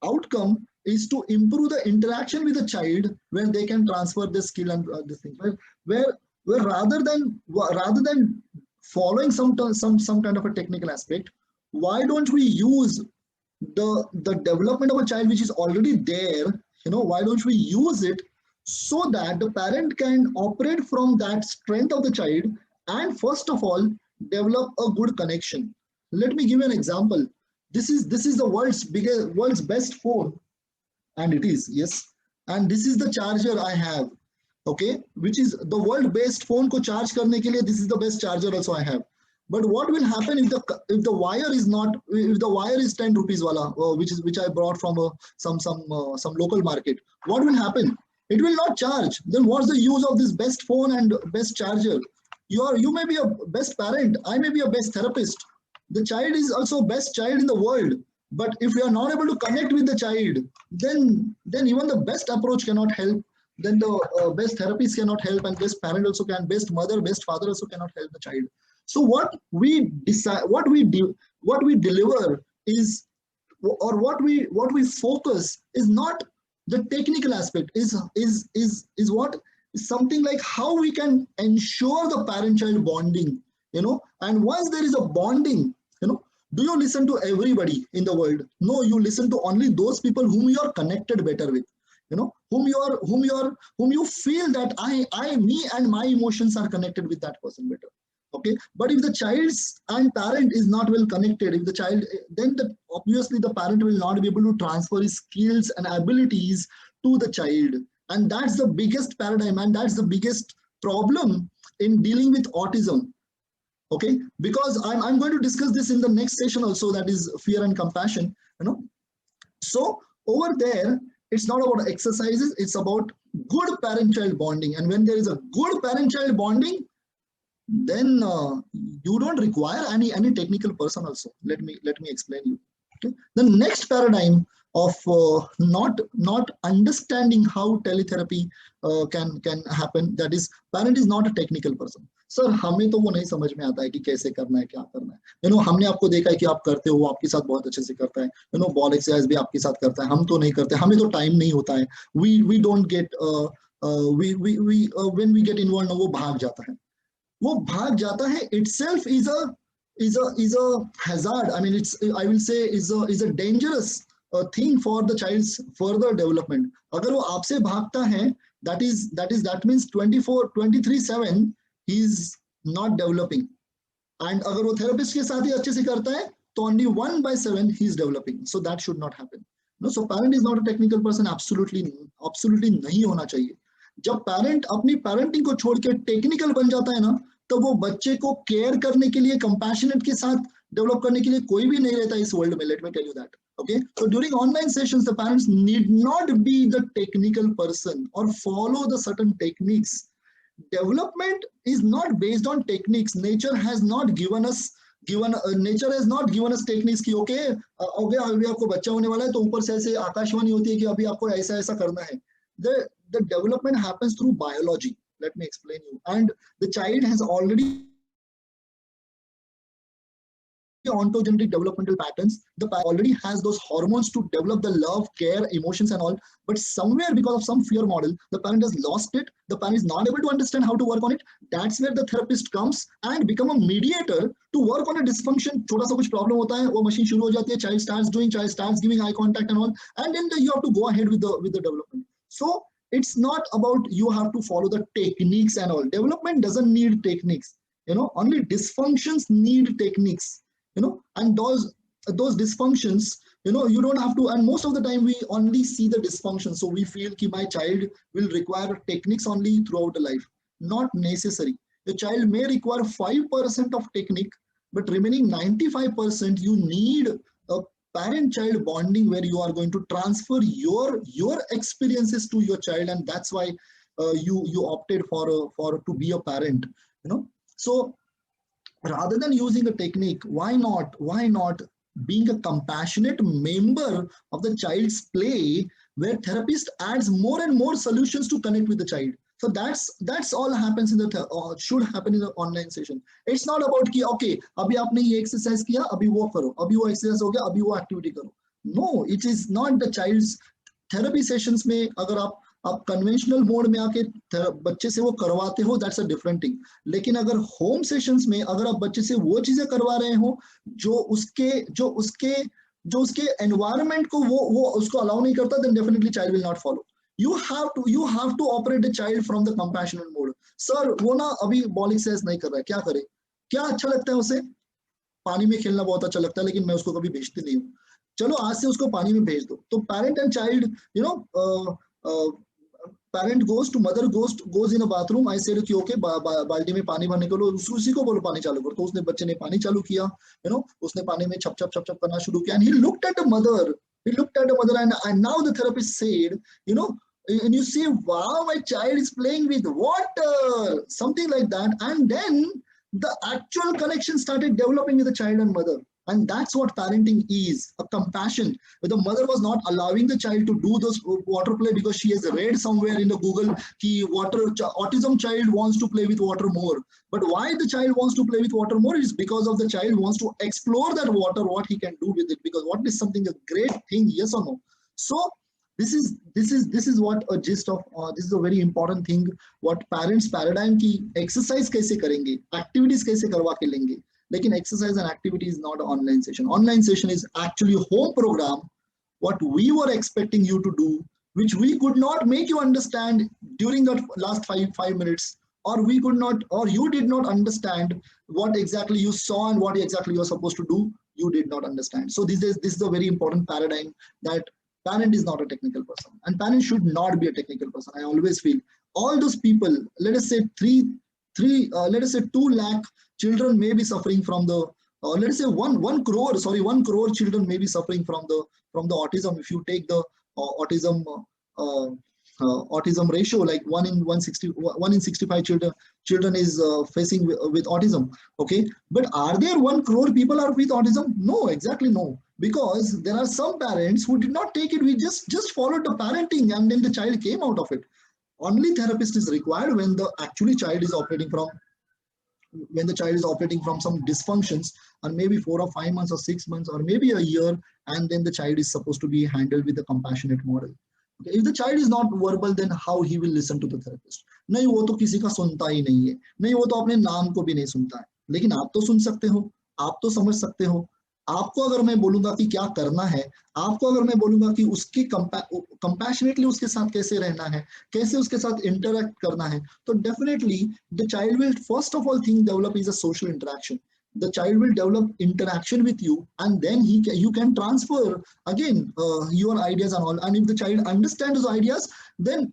outcome is to improve the interaction with the child, where they can transfer the skill and this thing, where rather than following some kind of a technical aspect, why don't we use the development of a child which is already there? Why don't we use it so that the parent can operate from that strength of the child, and first of all develop a good connection. Let me give you an example. This is the world's best phone, and it is, yes, and this is the charger I have. Okay, which is the world-based phone ko charge karne ke liye, this is the best charger also I have. But what will happen if the wire is 10 rupees wala, which I brought from some local market? What will happen? It will not charge. Then what's the use of this best phone and best charger? You may be a best parent, I may be a best therapist. The child is also best child in the world. But if we are not able to connect with the child, then even the best approach cannot help. Then the best therapist cannot help, and best parent also can, best mother, best father also cannot help the child. So what we decide, what we deliver is, or what we focus is not the technical aspect, is what is something like how we can ensure the parent-child bonding, and once there is a bonding, do you listen to everybody in the world? No, you listen to only those people whom you are connected better with. Whom you feel that me and my emotions are connected with that person better. Okay, but if the child's and parent is not well connected, if the child, then obviously the parent will not be able to transfer his skills and abilities to the child, and that's the biggest paradigm, and that's the biggest problem in dealing with autism. Okay, because I'm going to discuss this in the next session also, that is fear and compassion. So over there, it's not about exercises, it's about good parent-child bonding. And when there is a good parent-child bonding, then you don't require any technical person also. Let me explain you. Okay? The next paradigm of not understanding how teletherapy can happen, that is, parent is not a technical person. Sir हमें तो वो नहीं समझ में आता है कि कैसे करना है, क्या करना है। हमने आपको देखा है कि आप करते हो, आपके साथ बहुत अच्छे से करता है। बॉल एक्सरसाइज भी आपके साथ करता है, हम तो नहीं करते, हमें तो टाइम नहीं होता है। We don't get when we get involve, वो भाग जाता है, वो भाग जाता है। itself is a hazard. I mean, I will say is a dangerous thing for the child's further development. अगर वो आपसे भागता है, that means 23/7 he is not developing. And अगर वो therapist के साथ ही अच्छे से करता है, तो only 1/7 he is developing. So that should not happen. No, so parent is not a technical person. absolutely नहीं होना चाहिए। जब पेरेंट अपनी पेरेंटिंग को छोड़ के टेक्निकल बन जाता है ना, तो वो बच्चे को केयर करने के लिए, कंपैशनेट के साथ डेवलप करने के लिए कोई भी नहीं रहता इस वर्ल्ड में। Let me tell you that. Okay, so during online sessions, the parents need not be the technical person or follow the certain techniques. Development is not based on techniques. Nature has not given us techniques कि okay, अभी आपको बच्चा होने वाला है तो ऊपर से ऐसे आकाशवाणी होती है कि अभी आपको ऐसा ऐसा करना है। The development happens through biology. Let me explain you. And the child has already ontogenic developmental patterns. The already has those hormones to develop the love, care, emotions and all. But somewhere, because of some fear model, the parent has lost it. The parent is not able to understand how to work on it. That's where the therapist comes and become a mediator to work on a dysfunction. छोटा सा कुछ problem होता है, वो machine शुरू हो जाती है, child starts giving eye contact and all, and then you have to go ahead with the development. So it's not about you have to follow the techniques and all. Development doesn't need techniques. Only dysfunctions need techniques. And those dysfunctions, you don't have to, and most of the time we only see the dysfunction, so we feel that my child will require techniques only throughout the life. Not necessary. The child may require 5% of technique, but remaining 95% you need a parent-child bonding where you are going to transfer your experiences to your child, and that's why you opted for to be a parent. So rather than using a technique, why not being a compassionate member of the child's play, where therapist adds more and more solutions to connect with the child. So that's all happens in the should happen in the online session. It's not about कि okay, अभी आपने ये exercise किया, अभी वो करो, अभी वो exercise हो गया, अभी वो activity करो. No, it is not the child's therapy sessions में अगर आप कन्वेंशनल मोड में आके बच्चे से वो करवाते हो, दैट्स अ डिफरेंट थिंग। लेकिन अगर होम सेशंस में अगर आप बच्चे से वो चीजें करवा रहे हो जो उसके एनवायरनमेंट को वो उसको अलाउ नहीं करता, then definitely child will not follow. You have to operate the child from the compassionate mode. Sir वो ना अभी बॉल एक्सरसाइज नहीं कर रहा है, क्या करे? क्या अच्छा लगता है उसे? पानी में खेलना बहुत अच्छा लगता है, लेकिन मैं उसको कभी भेजती नहीं हूँ। चलो आज से उसको पानी में भेज दो। तो parent and child, parent mother goes in a bathroom. I said कि okay, बाल्टी में पानी भरने के लो, उसी को बोलो पानी चालू करो। तो उसने बच्चे ने पानी चालू किया, उसने पानी में छप छप करना शुरू किया, and he looked at the mother and now the therapist said, and you see, wow, my child is playing with water, something like that, and then the actual connection started developing with the child and mother. And that's what parenting is, a compassion. But the mother was not allowing the child to do those water play because she has read somewhere in the Google that autism child wants to play with water more. But why the child wants to play with water more is because of the child wants to explore that water, what he can do with it. Because what is something a great thing, yes or no? So this is what a gist of this is a very important thing. What parents paradigm की exercise कैसे करेंगे, activities कैसे करवा के लेंगे. Lekin exercise and activity is not an online session. Online session is actually a home program, what we were expecting you to do, which we could not make you understand during that last five minutes, or we could not, or you did not understand what exactly you saw and what exactly you're supposed to do. You did not understand. So this is a very important paradigm, that parent is not a technical person, and parent should not be a technical person. I always feel all those people, let us say 2 lakh children may be suffering from the, let us say 1 crore children may be suffering from the autism. If you take the autism ratio, like 1 in 65 children is facing with autism. Okay, but are there 1 crore people are with autism? No, exactly no, because there are some parents who did not take it. We just followed the parenting, and then the child came out of it. Only therapist is required when the actually child is operating from when the child is operating from some dysfunctions, and maybe 4 or 5 months or 6 months or maybe a year, and then the child is supposed to be handled with a compassionate model. Okay, if the child is not verbal, then how he will listen to the therapist? नहीं, वो तो किसी का सुनता ही नहीं है, नहीं वो तो अपने नाम को भी नहीं सुनता है, लेकिन आप तो सुन सकते हो, आप तो समझ सकते हो। आपको अगर मैं बोलूंगा कि क्या करना है, आपको अगर मैं बोलूंगा कि उसकी कंपैशनेटली उसके साथ कैसे रहना है, कैसे उसके साथ इंटरेक्ट करना है, तो definitely the child will first of all think develop is a social interaction. The child will develop interaction with you, and then you can transfer again your ideas and all. And if the child understands those ideas, then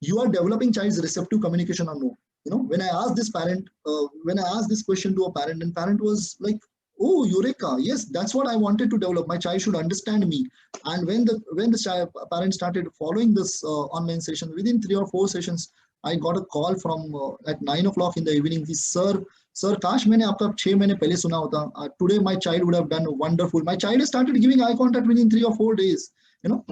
you are developing child's receptive communication or no. You know, when I asked this parent, when I asked this question to a parent, and parent was like, oh, eureka, yes, that's what I wanted to develop. My child should understand me. And when the parent started following this online session, within 3 or 4 sessions, I got a call from at 9 o'clock in the evening. He, sir, काश मैंने आपका 6 महीने पहले सुना होता. Today my child would have done wonderful. My child has started giving eye contact within 3 or 4 days. You know,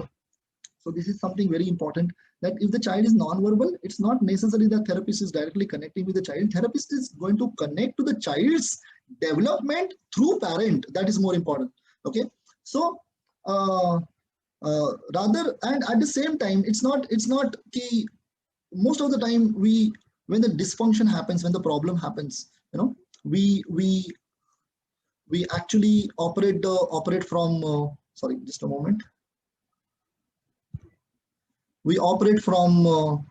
so this is something very important, that if the child is non-verbal, it's not necessary that therapist is directly connecting with the child. Therapist is going to connect to the child's development through parent. That is more important. Okay, so rather, and at the same time, it's not key. Most of the time, when the dysfunction happens, when the problem happens, you know, we actually operate from sorry, just a moment. We operate from a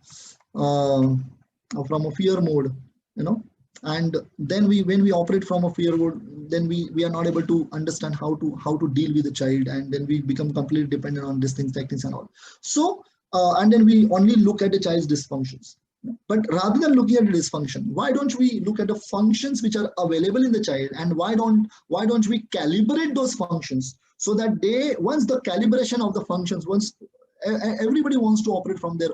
fear mode, you know, and then when we operate from a fear mode, then we are not able to understand how to deal with the child, and then we become completely dependent on these things, tactics and all. So and then we only look at the child's dysfunctions. But rather than looking at the dysfunction, why don't we look at the functions which are available in the child, and why don't we calibrate those functions, so that once the calibration of the functions, once everybody wants to operate from their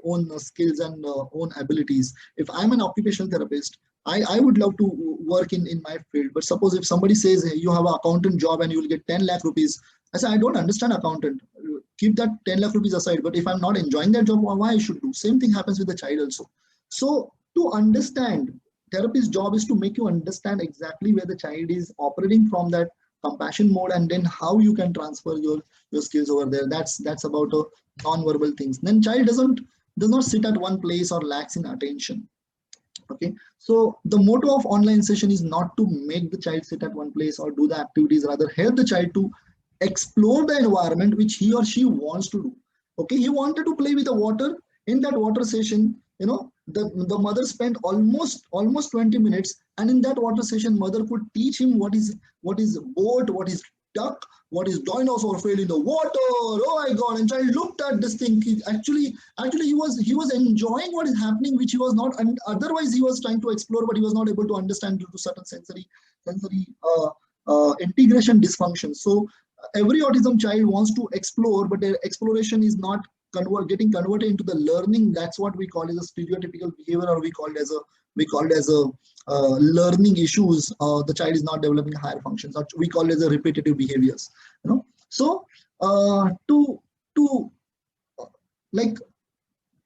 own skills and own abilities. If I'm an occupational therapist, I would love to work in my field. But suppose if somebody says, hey, you have an accountant job and you will get 10 lakh rupees. I say, I don't understand accountant. Keep that 10 lakh rupees aside. But if I'm not enjoying that job, why I should do? Same thing happens with the child also. So to understand, therapist's job is to make you understand exactly where the child is operating from that compassion mode, and then how you can transfer your skills over there. That's about non-verbal things. Then child does not sit at one place or lacks in attention. Okay, so the motto of online session is not to make the child sit at one place or do the activities, rather help the child to explore the environment which he or she wants to do. Okay, he wanted to play with the water. In that water session, you know, the mother spent almost 20 minutes, and in that water session, mother could teach him what is boat, what is duck, what is dinosaur failed in the water. Oh my God! And child looked at this thing. Actually, he was enjoying what is happening, which he was not. And otherwise, he was trying to explore, but he was not able to understand due to certain sensory integration dysfunction. So every autism child wants to explore, but their exploration is not getting converted into the learning. That's what we call as a stereotypical behavior, or we call it as a learning issues. The child is not developing higher functions, or we call it as a repetitive behaviors. You know, so to like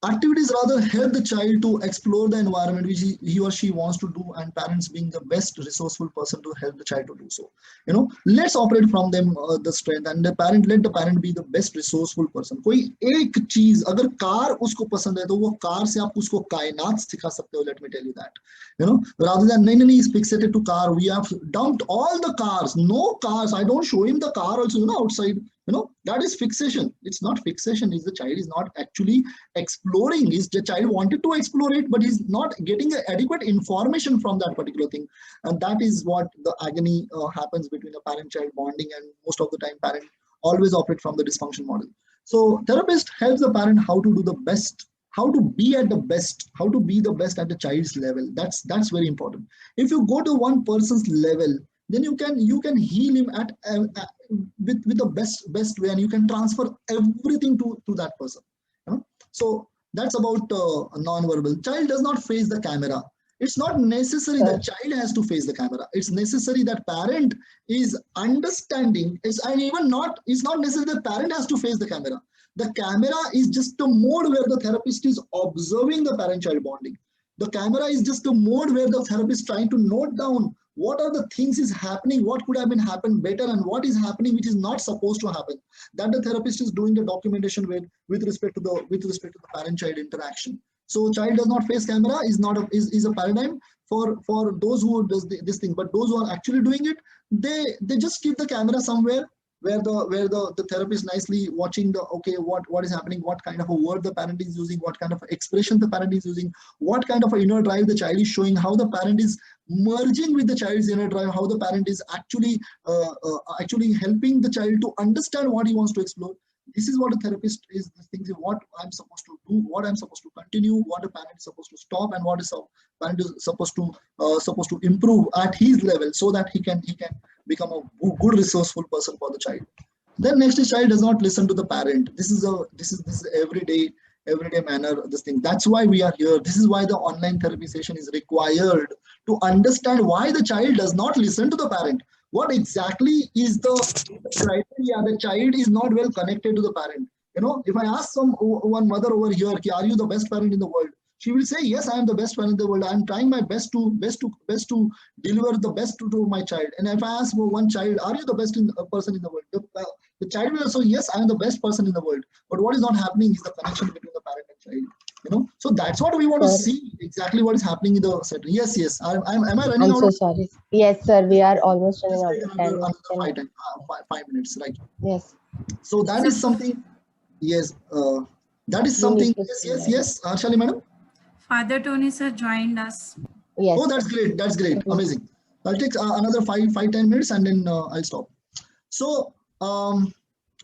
activities rather help the child to explore the environment which he or she wants to do, and parents being the best resourceful person to help the child to do so. You know, let's operate from them the strength, and let the parent be the best resourceful person. कोई एक चीज अगर car उसको पसंद है तो वो car से आप उसको कायनात सिखा सकते हो. Let me tell you that. You know, rather than नहीं is fixated to car, we have dumped all the cars. No cars. I don't show him the car also. You know, outside. You know, that is fixation. It's not fixation. Is the child is not actually exploring. Is the child wanted to explore it, but he's not getting adequate information from that particular thing. And that is what the agony happens between the parent-child bonding, and most of the time parent always operate from the dysfunction model. So therapist helps the parent how to do the best, how to be at the best, how to be the best at the child's level. That's very important. If you go to one person's level, then you can heal him at with the best way, and you can transfer everything to that person. You know? So that's about non-verbal. Child does not face the camera. It's not necessary that child has to face the camera. It's necessary that parent is understanding. It's not necessary that parent has to face the camera. The camera is just a mode where the therapist is observing the parent-child bonding. The camera is just a mode where the therapist is trying to note down what are the things is happening, what could have been happened better, and what is happening which is not supposed to happen. That the therapist is doing the documentation with respect to the parent-child interaction. So child does not face camera is a paradigm for those who does this thing, but those who are actually doing it, they just keep the camera somewhere where the therapist nicely watching what is happening, what kind of a word the parent is using, what kind of expression the parent is using, what kind of a inner drive the child is showing, how the parent is merging with the child's inner drive, how the parent is actually helping the child to understand what he wants to explore. This is what a therapist is thinking, what I'm supposed to do, what I'm supposed to continue, what a parent is supposed to stop, and what is a parent is supposed to improve at his level so that he can become a good resourceful person for the child. Then next is child does not listen to the parent. This is everyday manner, this thing. That's why we are here. This is why the online therapy session is required, to understand why the child does not listen to the parent. What exactly is the criteria? The child is not well connected to the parent. If I ask one mother over here, are you the best parent in the world? She will say, yes, I am the best parent in the world. I am trying my best to deliver the best to my child. And if I ask one child, are you the best person in the world? The child will also, yes, I am the best person in the world. But what is not happening is the connection between the parent and child. So that's what we want to see, exactly what is happening in the setting. Yes. Am I running out? I'm so sorry. Yes, sir. We are almost running out of time. Another 5 minutes, right? Yes. So that is something. Yes. That is something. Yes. Arshali, madam. Father Tony sir joined us. Yes. Oh, that's great. That's great. Amazing. I'll take another 5-10 minutes and then I'll stop. So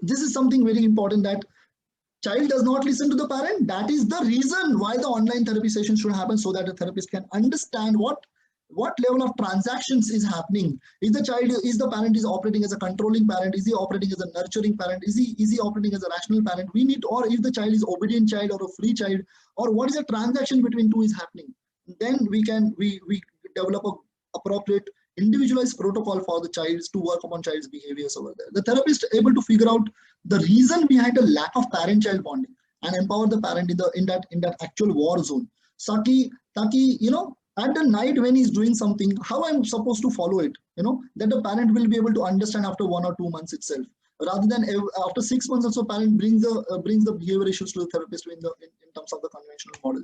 this is something very important, that child does not listen to the parent. That is the reason why the online therapy session should happen, so that a therapist can understand what level of transactions is happening. Is the parent is operating as a controlling parent? Is he operating as a nurturing parent? Is he operating as a rational parent? We need, or if the child is obedient child or a free child, or what is the transaction between two is happening. Then we develop a appropriate individualized protocol for the child to work upon child's behaviors over there. The therapist is able to figure out the reason behind the lack of parent-child bonding and empower the parent in that actual war zone. Taki, at the night when he's doing something, how I'm supposed to follow it, that the parent will be able to understand after 1 or 2 months itself, rather than after 6 months also parent brings the behavior issues to the therapist in terms of the conventional model.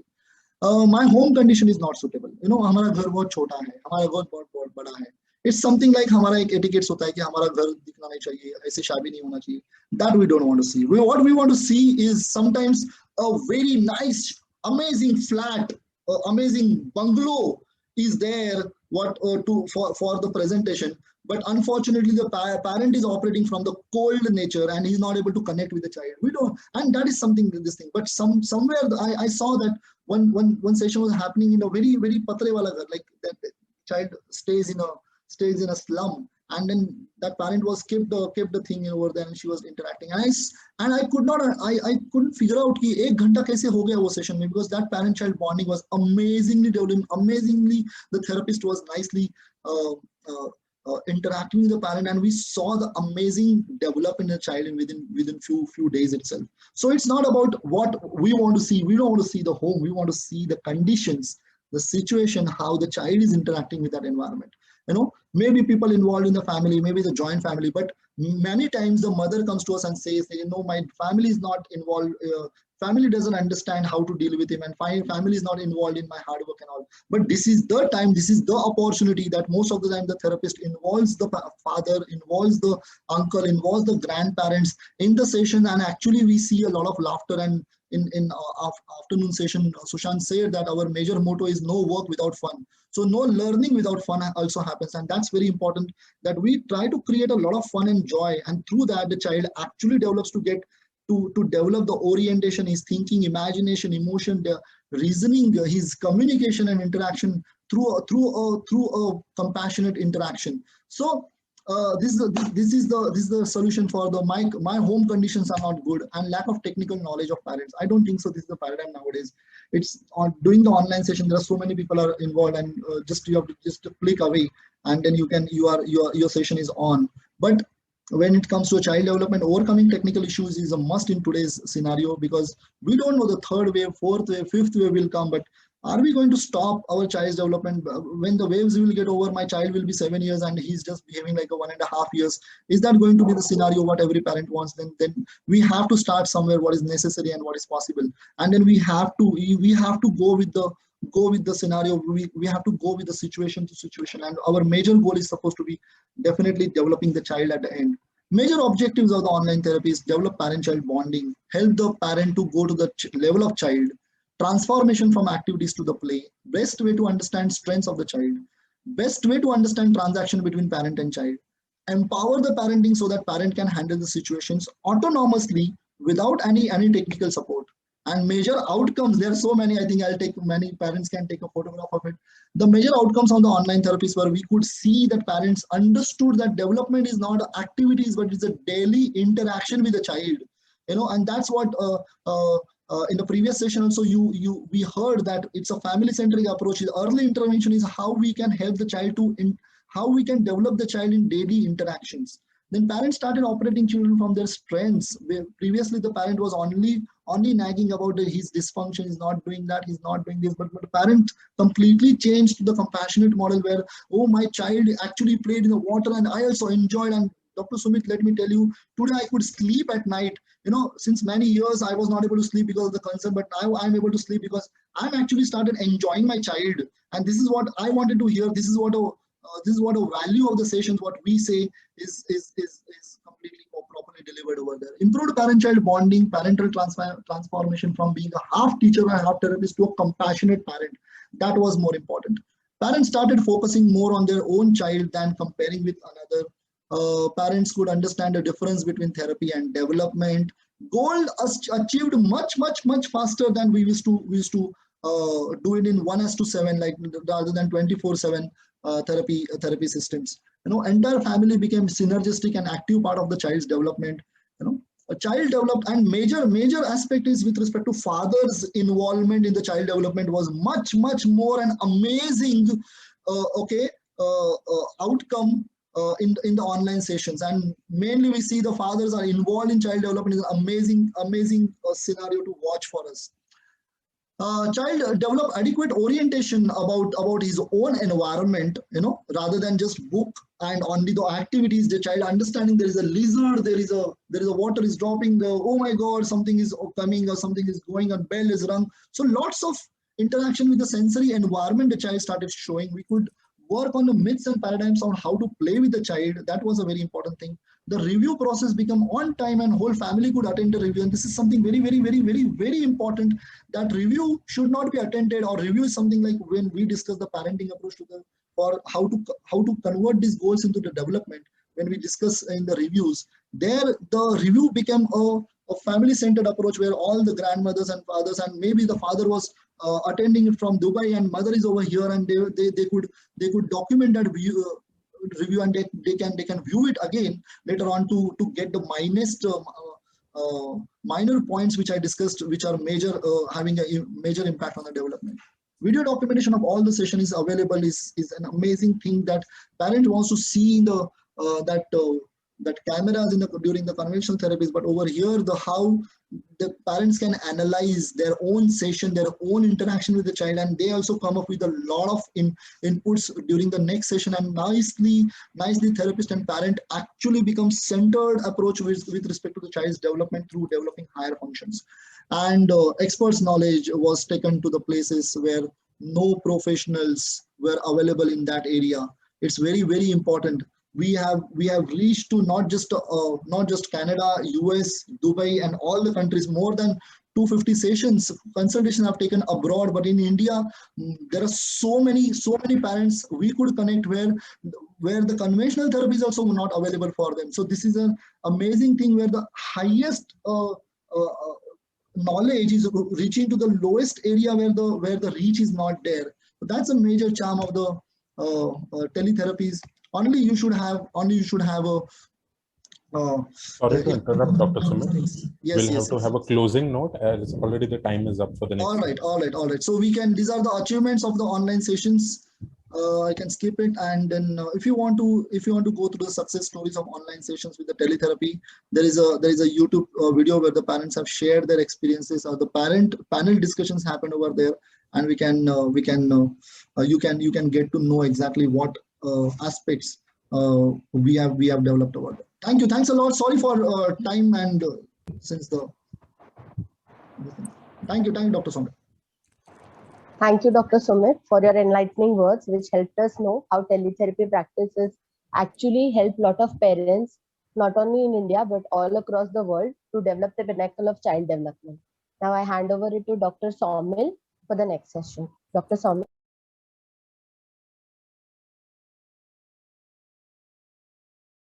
My home condition is not suitable. हमारा घर बहुत छोटा है, हमारा घर बहुत बड़ा है. It's something like हमारा एक etiquette होता है कि हमारा घर दिखना नहीं चाहिए, ऐसे शादी नहीं होना चाहिए. That we don't want to see. What we want to see is sometimes a very nice, amazing flat, amazing bungalow is there for the presentation. But unfortunately, the parent is operating from the cold nature and he's not able to connect with the child. We don't, and that is something this thing. But somewhere I saw that one session was happening in a very very patre wala ghar, like that child stays in a slum, and then that parent was kept the thing over there and she was interacting. And I couldn't figure out कि 1 घंटा कैसे हो गया वो session में, because that parent-child bonding was amazingly developed. Amazingly, the therapist was nicely interacting with the parent, and we saw the amazing development in the child within few days itself. So it's not about what we want to see. We don't want to see the home. We want to see the conditions, the situation, how the child is interacting with that environment. Maybe people involved in the family, maybe the joint family, but many times the mother comes to us and says, my family is not involved. Family doesn't understand how to deal with him, and family is not involved in my hard work and all. But this is the time, this is the opportunity that most of the time the therapist involves the father, involves the uncle, involves the grandparents in the session, and actually we see a lot of laughter. And in afternoon session, Sushant said that our major motto is no work without fun. So no learning without fun also happens, and that's very important, that we try to create a lot of fun and joy, and through that the child actually develops to develop the orientation, his thinking, imagination, emotion, the reasoning, his communication and interaction through a compassionate interaction. So this is the solution for my home conditions are not good and lack of technical knowledge of parents. I don't think so. This is the paradigm nowadays. It's on doing the online session. There are so many people are involved, and you have to just click away, and then your session is on. But when it comes to child development, overcoming technical issues is a must in today's scenario, because we don't know the third wave, fourth wave, fifth wave will come, but Are we going to stop our child's development when the waves will get over? My child will be 7 years and he's just behaving like a 1.5 years. Is that going to be the scenario what every parent wants? Then we have to start somewhere what is necessary and what is possible, and then we have to go with the scenario. We have to go with the situation to situation, and our major goal is supposed to be definitely developing the child at the end. Major objectives of the online therapy is develop parent-child bonding, help the parent to go to the level of child, transformation from activities to the play, best way to understand strengths of the child, best way to understand transaction between parent and child, empower the parenting so that parent can handle the situations autonomously without any technical support. And major outcomes, there are so many, I think many parents can take a photograph of it. The major outcomes on the online therapies where we could see that parents understood that development is not activities, but it's a daily interaction with the child. And that's what in the previous session also we heard that it's a family-centric approach. The early intervention is how we can help the child how we can develop the child in daily interactions. Then parents started operating children from their strengths. Where previously the parent was only nagging about his dysfunction, he's not doing that, he's not doing this, but the parent completely changed to the compassionate model where, oh, my child actually played in the water and I also enjoyed. And Dr. Sumit, let me tell you, today I could sleep at night. Since many years I was not able to sleep because of the concern, but now I'm able to sleep because I'm actually started enjoying my child. And this is what I wanted to hear. This is what a value of the sessions, what we say is completely properly delivered over there. Improved parent-child bonding, parental transformation from being a half teacher and half therapist to a compassionate parent. That was more important. Parents started focusing more on their own child than comparing with another. Parents could understand the difference between therapy and development. Goal achieved much faster than we used to do it in 1:7, like rather than 24/7 therapy systems. Entire family became synergistic and active part of the child's development. A child developed, and major aspect is with respect to father's involvement in the child development was much more an amazing outcome in the online sessions. And mainly we see the fathers are involved in child development. Is an amazing scenario to watch for us. Child develop adequate orientation about his own environment, rather than just book and only the activities. The child understanding there is a lizard, there is a water is dropping, oh my god, something is coming or something is going on, bell is rung. So lots of interaction with the sensory environment the child started showing. We could work on the myths and paradigms on how to play with the child. That was a very important thing. The review process became on time and whole family could attend the review. And this is something very important, that review should not be attended, or review is something like when we discuss the parenting approach for how to convert these goals into the development. When we discuss in the reviews, there the review became a family-centered approach where all the grandmothers and fathers, and maybe the father was attending it from Dubai and mother is over here, and they could document that review and they can view it again later on to get the minor points which I discussed, which are having a major impact on the development. Video documentation of all the session is available, is an amazing thing that parent wants to see in the that cameras during the conventional therapies, but over here how the parents can analyze their own session, their own interaction with the child, and they also come up with a lot of inputs during the next session, and nicely therapist and parent actually become centered approach with respect to the child's development through developing higher functions. And experts' knowledge was taken to the places where no professionals were available in that area. It's very important. We have reached to not just Canada, US, Dubai, and all the countries. More than 250 sessions, consultations have taken abroad. But in India, there are so many parents we could connect where the conventional therapy is also not available for them. So this is an amazing thing where the highest knowledge is reaching to the lowest area where the reach is not there. So that's a major charm of the teletherapies. Only you should have a. Sorry to interrupt, Dr. Sumit. Yes, we'll have to have a closing note, as already the time is up for the next. All right. So we can. These are the achievements of the online sessions. I can skip it. And then if you want to go through the success stories of online sessions with the teletherapy, there is a YouTube video where the parents have shared their experiences, or the parent panel discussions happen over there, and you can get to know exactly what aspects we have developed over there. Thanks a lot. Sorry for time and since the thank you, Dr. Somit. Thank you, Dr. Sumit, for your enlightening words, which helped us know how teletherapy practices actually help a lot of parents, not only in India, but all across the world, to develop the pinnacle of child development. Now I hand over it to Dr. Saumil for the next session. Dr. Saumil.